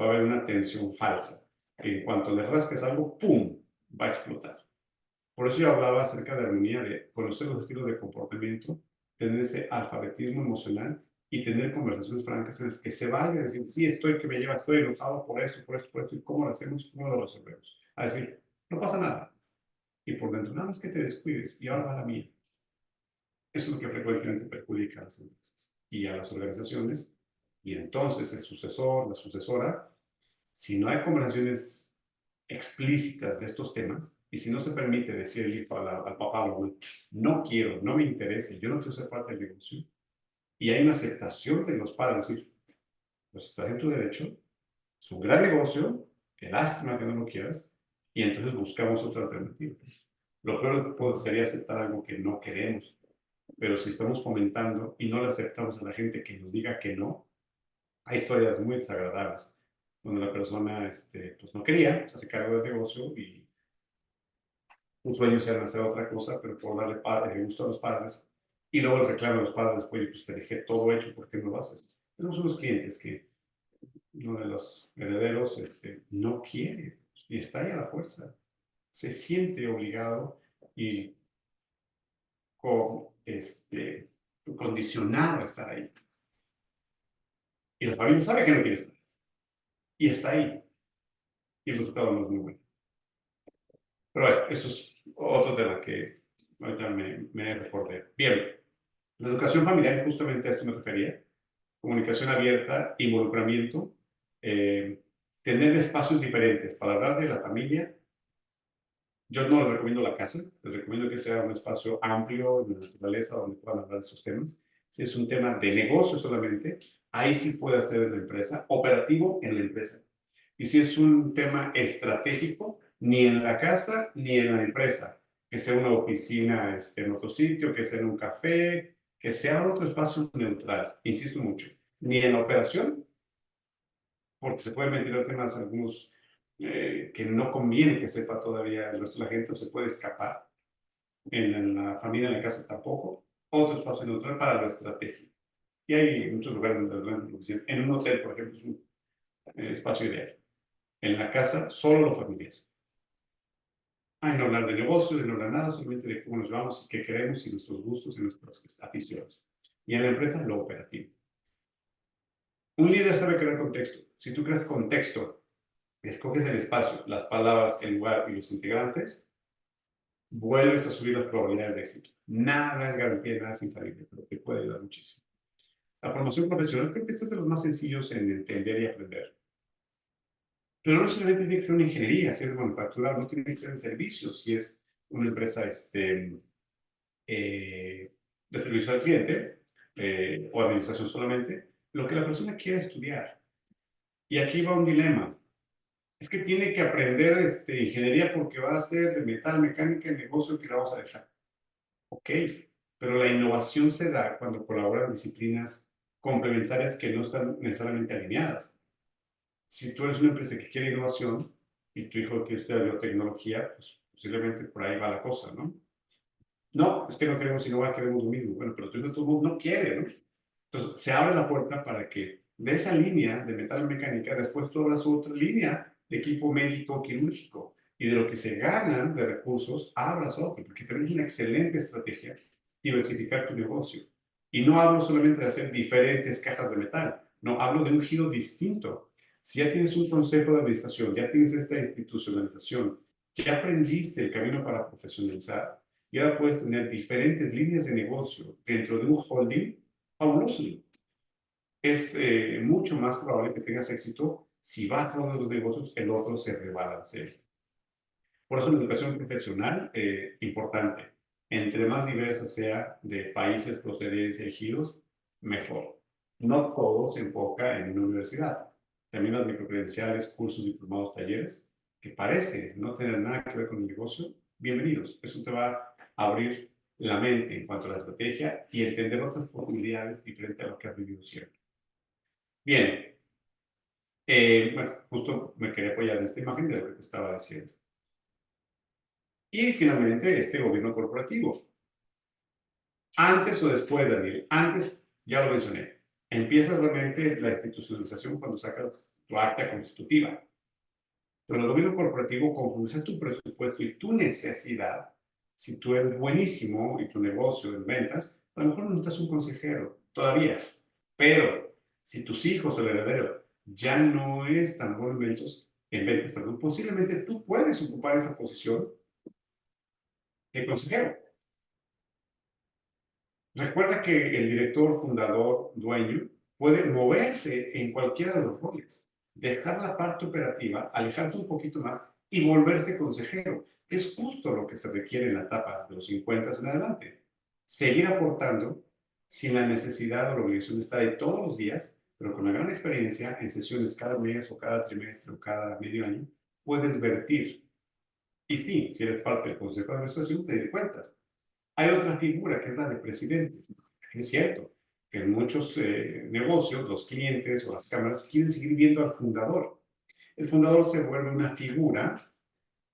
va a haber una tensión falsa, que en cuanto le rasques algo, ¡pum!, va a explotar. Por eso yo hablaba acerca de armonía, de conocer los estilos de comportamiento, tener ese alfabetismo emocional y tener conversaciones francas en las que se vaya a decir, sí, estoy enojado por esto, y cómo lo hacemos, cómo lo resolvemos. A decir, no pasa nada. Y por dentro, nada más que te descuides y ahora va la mía. Eso es lo que frecuentemente perjudica a las empresas y a las organizaciones. Y entonces el sucesor, la sucesora, si no hay conversaciones explícitas de estos temas, y si no se permite decir al hijo, al papá, a la mamá, no quiero, no me interesa, yo no quiero ser parte del negocio, y hay una aceptación de los padres, decir, pues estás en tu derecho, es un gran negocio, qué lástima que no lo quieras, y entonces buscamos otra alternativa. Lo peor sería aceptar algo que no queremos, pero si estamos fomentando y no le aceptamos a la gente que nos diga que no, hay historias muy desagradables, donde la persona pues no quería, se hace cargo del negocio y un sueño sea hacer otra cosa, pero por darle gusto a los padres, y luego el reclamo a los padres, oye, pues te dejé todo hecho, ¿por qué no lo haces? Tenemos unos clientes que uno de los herederos no quiere y está ahí a la fuerza, se siente obligado y con, condicionado a estar ahí. Y la familia sabe que no quiere estar y está ahí, y el resultado no es muy bueno. Pero bueno, eso es otro tema que ahorita me recordé. Bien, la educación familiar, justamente a esto me refería, comunicación abierta, involucramiento, tener espacios diferentes para hablar de la familia. Yo no les recomiendo la casa, les recomiendo que sea un espacio amplio de naturaleza donde puedan hablar de esos temas. Si es un tema de negocio solamente, ahí sí puede ser en la empresa, operativo en la empresa. Y si es un tema estratégico, ni en la casa ni en la empresa, que sea una oficina en otro sitio, que sea en un café, que sea otro espacio neutral, insisto mucho, ni en la operación, porque se pueden ventilar temas algunos que no conviene que sepa todavía el resto de la gente, o se puede escapar. En la familia, en la casa tampoco. Otro espacio neutral para la estrategia. Y hay muchos lugares donde lo dicen. En un hotel, por ejemplo, es un espacio ideal. En la casa, solo los familiares. Hay no hablar de negocios, de no hablar nada, solamente de cómo nos vamos y qué queremos y nuestros gustos y nuestras aficiones. Y en la empresa, lo operativo. Un líder sabe crear contexto. Si tú creas contexto, escoges el espacio, las palabras, el lugar y los integrantes, vuelves a subir las probabilidades de éxito. Nada es garantía, nada es infalible, pero te puede ayudar muchísimo. La formación profesional creo que este es de los más sencillos en entender y aprender. Pero no solamente tiene que ser una ingeniería, si es de manufactura, no tiene que ser en servicios, si es una empresa de servicio al cliente o administración solamente, lo que la persona quiera estudiar. Y aquí va un dilema. Es que tiene que aprender ingeniería porque va a ser de metal, mecánica y negocio que la vamos a dejar. Ok, pero la innovación se da cuando colaboran disciplinas complementarias que no están necesariamente alineadas. Si tú eres una empresa que quiere innovación y tu hijo quiere estudiar biotecnología, pues posiblemente por ahí va la cosa, ¿no? No, es que no queremos innovar, queremos lo mismo. Bueno, pero tu hijo de todo mundo no quiere, ¿no? Entonces, se abre la puerta para que de esa línea de metal mecánica, después tú abras otra línea de equipo médico quirúrgico. Y de lo que se ganan de recursos, abras otro, porque tenemos una excelente estrategia diversificar tu negocio. Y no hablo solamente de hacer diferentes cajas de metal, no, hablo de un giro distinto. Si ya tienes un consejo de administración, ya tienes esta institucionalización, ya aprendiste el camino para profesionalizar, y ahora puedes tener diferentes líneas de negocio dentro de un holding fabuloso. Es mucho más probable que tengas éxito si vas a uno de los negocios, el otro se rebalancea. Por eso la educación profesional, importante. Entre más diversa sea de países, procedencia y giros, mejor. No todo se enfoca en una universidad. También las microcredenciales, cursos, diplomados, talleres, que parece no tener nada que ver con el negocio, bienvenidos. Eso te va a abrir la mente en cuanto a la estrategia y entender otras posibilidades diferentes a lo que has vivido siempre. Bien, bueno, justo me quería apoyar en esta imagen de lo que te estaba diciendo. Y finalmente, este gobierno corporativo. Antes o después, Daniel, antes, ya lo mencioné, empieza realmente la institucionalización cuando sacas tu acta constitutiva. Pero el gobierno corporativo, conforme sea tu presupuesto y tu necesidad, si tú eres buenísimo y tu negocio en ventas, a lo mejor no necesitas un consejero todavía. Pero si tus hijos o el heredero ya no es tan bueno en ventas, perdón, posiblemente tú puedes ocupar esa posición de consejero. Recuerda que el director, fundador, dueño, puede moverse en cualquiera de los roles, dejar la parte operativa, alejarse un poquito más y volverse consejero. Es justo lo que se requiere en la etapa de los 50 en adelante. Seguir aportando sin la necesidad o la obligación de estar ahí todos los días, pero con la gran experiencia en sesiones cada mes o cada trimestre o cada medio año, puedes vertir. Y sí, si eres parte del Consejo de Administración, te das cuentas. Hay otra figura que es la de presidente. Es cierto que en muchos negocios los clientes o las cámaras quieren seguir viendo al fundador. El fundador se vuelve una figura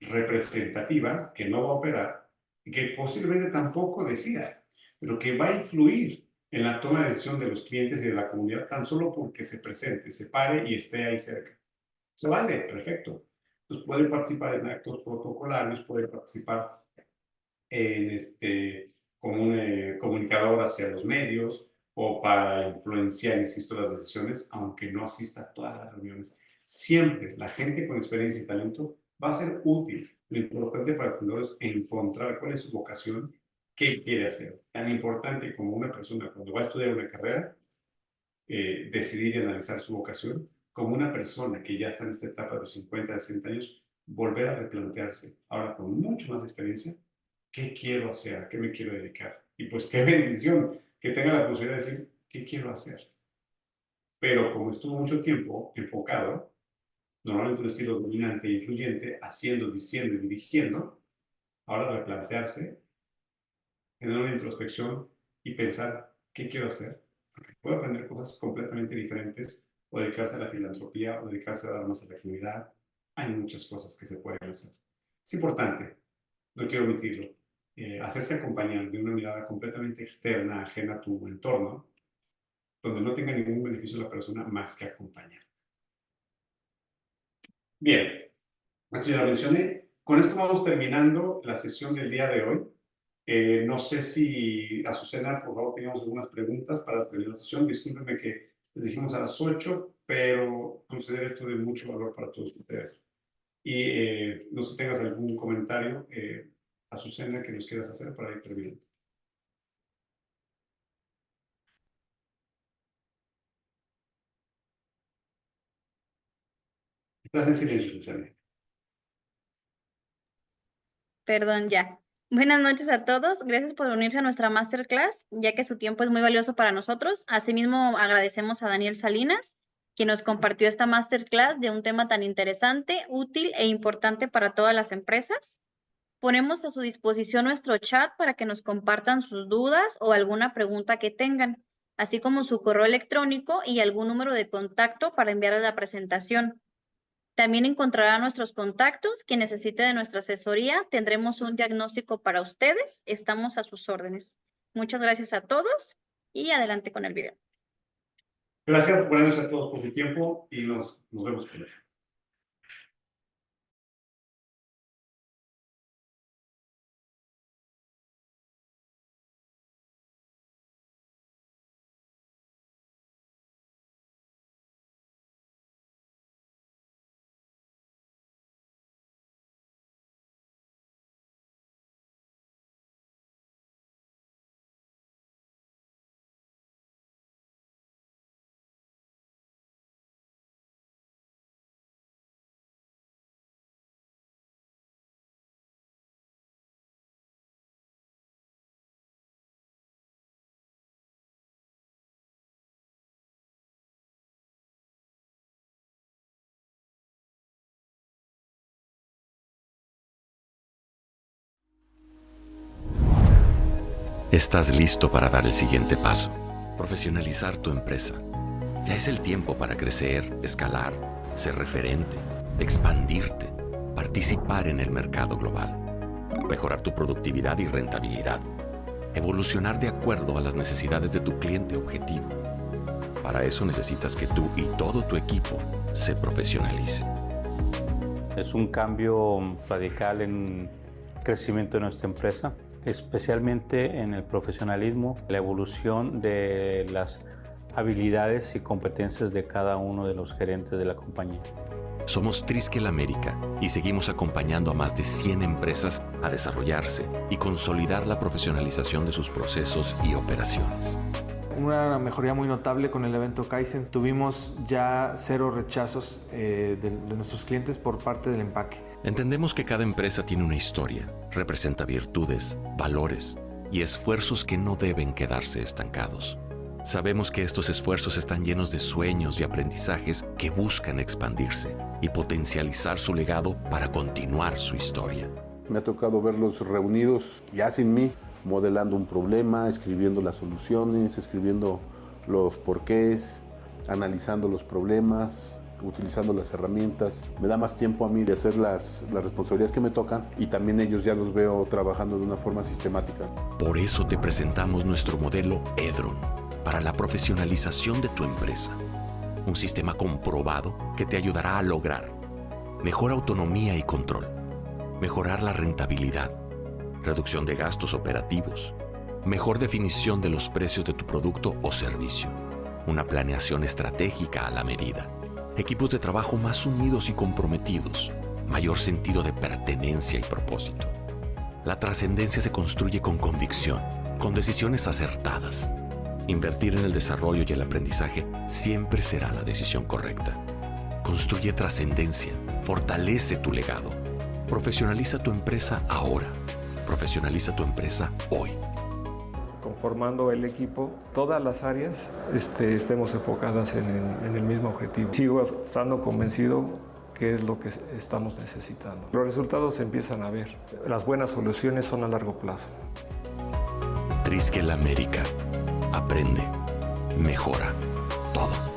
representativa que no va a operar y que posiblemente tampoco decida, pero que va a influir en la toma de decisión de los clientes y de la comunidad tan solo porque se presente, se pare y esté ahí cerca. Se vale, perfecto. Pues puede participar en actos protocolarios, puede participar en como un comunicador hacia los medios o para influenciar, insisto, las decisiones, aunque no asista a todas las reuniones. Siempre la gente con experiencia y talento va a ser útil. Lo importante para el fundador es encontrar cuál es su vocación, qué quiere hacer. Tan importante como una persona cuando va a estudiar una carrera, decidir y analizar su vocación, como una persona que ya está en esta etapa de los 50, 60 años, volver a replantearse, ahora con mucho más experiencia, ¿qué quiero hacer? ¿A qué me quiero dedicar? Y pues qué bendición que tenga la posibilidad de decir, ¿qué quiero hacer? Pero como estuvo mucho tiempo enfocado, normalmente un estilo dominante e influyente, haciendo, diciendo y dirigiendo, ahora replantearse, tener una introspección y pensar, ¿qué quiero hacer? Porque puedo aprender cosas completamente diferentes o dedicarse a la filantropía, o dedicarse a dar más a la comunidad. Hay muchas cosas que se pueden hacer. Es importante, no quiero omitirlo, hacerse acompañar de una mirada completamente externa, ajena a tu entorno, donde no tenga ningún beneficio la persona más que acompañar. Bien, esto ya lo mencioné. Con esto vamos terminando la sesión del día de hoy. No sé si, Azucena, por favor, teníamos algunas preguntas para terminar la sesión. Discúlpenme que les dijimos a las 8, pero considero esto de mucho valor para todos ustedes. Y no sé si tengas algún comentario, Azucena, que nos quieras hacer para ir terminando. Estás en silencio, Azucena. Perdón, ya. Buenas noches a todos. Gracias por unirse a nuestra masterclass, ya que su tiempo es muy valioso para nosotros. Asimismo, agradecemos a Daniel Salinas, quien nos compartió esta masterclass de un tema tan interesante, útil e importante para todas las empresas. Ponemos a su disposición nuestro chat para que nos compartan sus dudas o alguna pregunta que tengan, así como su correo electrónico y algún número de contacto para enviar la presentación. También encontrará nuestros contactos. Quien necesite de nuestra asesoría, tendremos un diagnóstico para ustedes. Estamos a sus órdenes. Muchas gracias a todos y adelante con el video. Gracias por a todos por su tiempo y nos vemos pronto. Estás listo para dar el siguiente paso. Profesionalizar tu empresa. Ya es el tiempo para crecer, escalar, ser referente, expandirte, participar en el mercado global, mejorar tu productividad y rentabilidad, evolucionar de acuerdo a las necesidades de tu cliente objetivo. Para eso necesitas que tú y todo tu equipo se profesionalice. Es un cambio radical en el crecimiento de nuestra empresa, especialmente en el profesionalismo, la evolución de las habilidades y competencias de cada uno de los gerentes de la compañía. Somos Triskel América y seguimos acompañando a más de 100 empresas a desarrollarse y consolidar la profesionalización de sus procesos y operaciones. Una mejoría muy notable con el evento Kaizen. Tuvimos ya 0 rechazos de nuestros clientes por parte del empaque. Entendemos que cada empresa tiene una historia, representa virtudes, valores y esfuerzos que no deben quedarse estancados. Sabemos que estos esfuerzos están llenos de sueños y aprendizajes que buscan expandirse y potencializar su legado para continuar su historia. Me ha tocado verlos reunidos ya sin mí, modelando un problema, escribiendo las soluciones, escribiendo los porqués, analizando los problemas, utilizando las herramientas. Me da más tiempo a mí de hacer las responsabilidades que me tocan y también ellos ya los veo trabajando de una forma sistemática. Por eso te presentamos nuestro modelo Edron para la profesionalización de tu empresa. Un sistema comprobado que te ayudará a lograr mejor autonomía y control, mejorar la rentabilidad, reducción de gastos operativos, mejor definición de los precios de tu producto o servicio, una planeación estratégica a la medida, equipos de trabajo más unidos y comprometidos, mayor sentido de pertenencia y propósito. La trascendencia se construye con convicción, con decisiones acertadas. Invertir en el desarrollo y el aprendizaje siempre será la decisión correcta. Construye trascendencia, fortalece tu legado. Profesionaliza tu empresa ahora. Profesionaliza tu empresa hoy. Conformando el equipo, todas las áreas estemos enfocadas en el mismo objetivo. Sigo estando convencido que es lo que estamos necesitando. Los resultados se empiezan a ver. Las buenas soluciones son a largo plazo. Triskel América. Aprende. Mejora. Todo.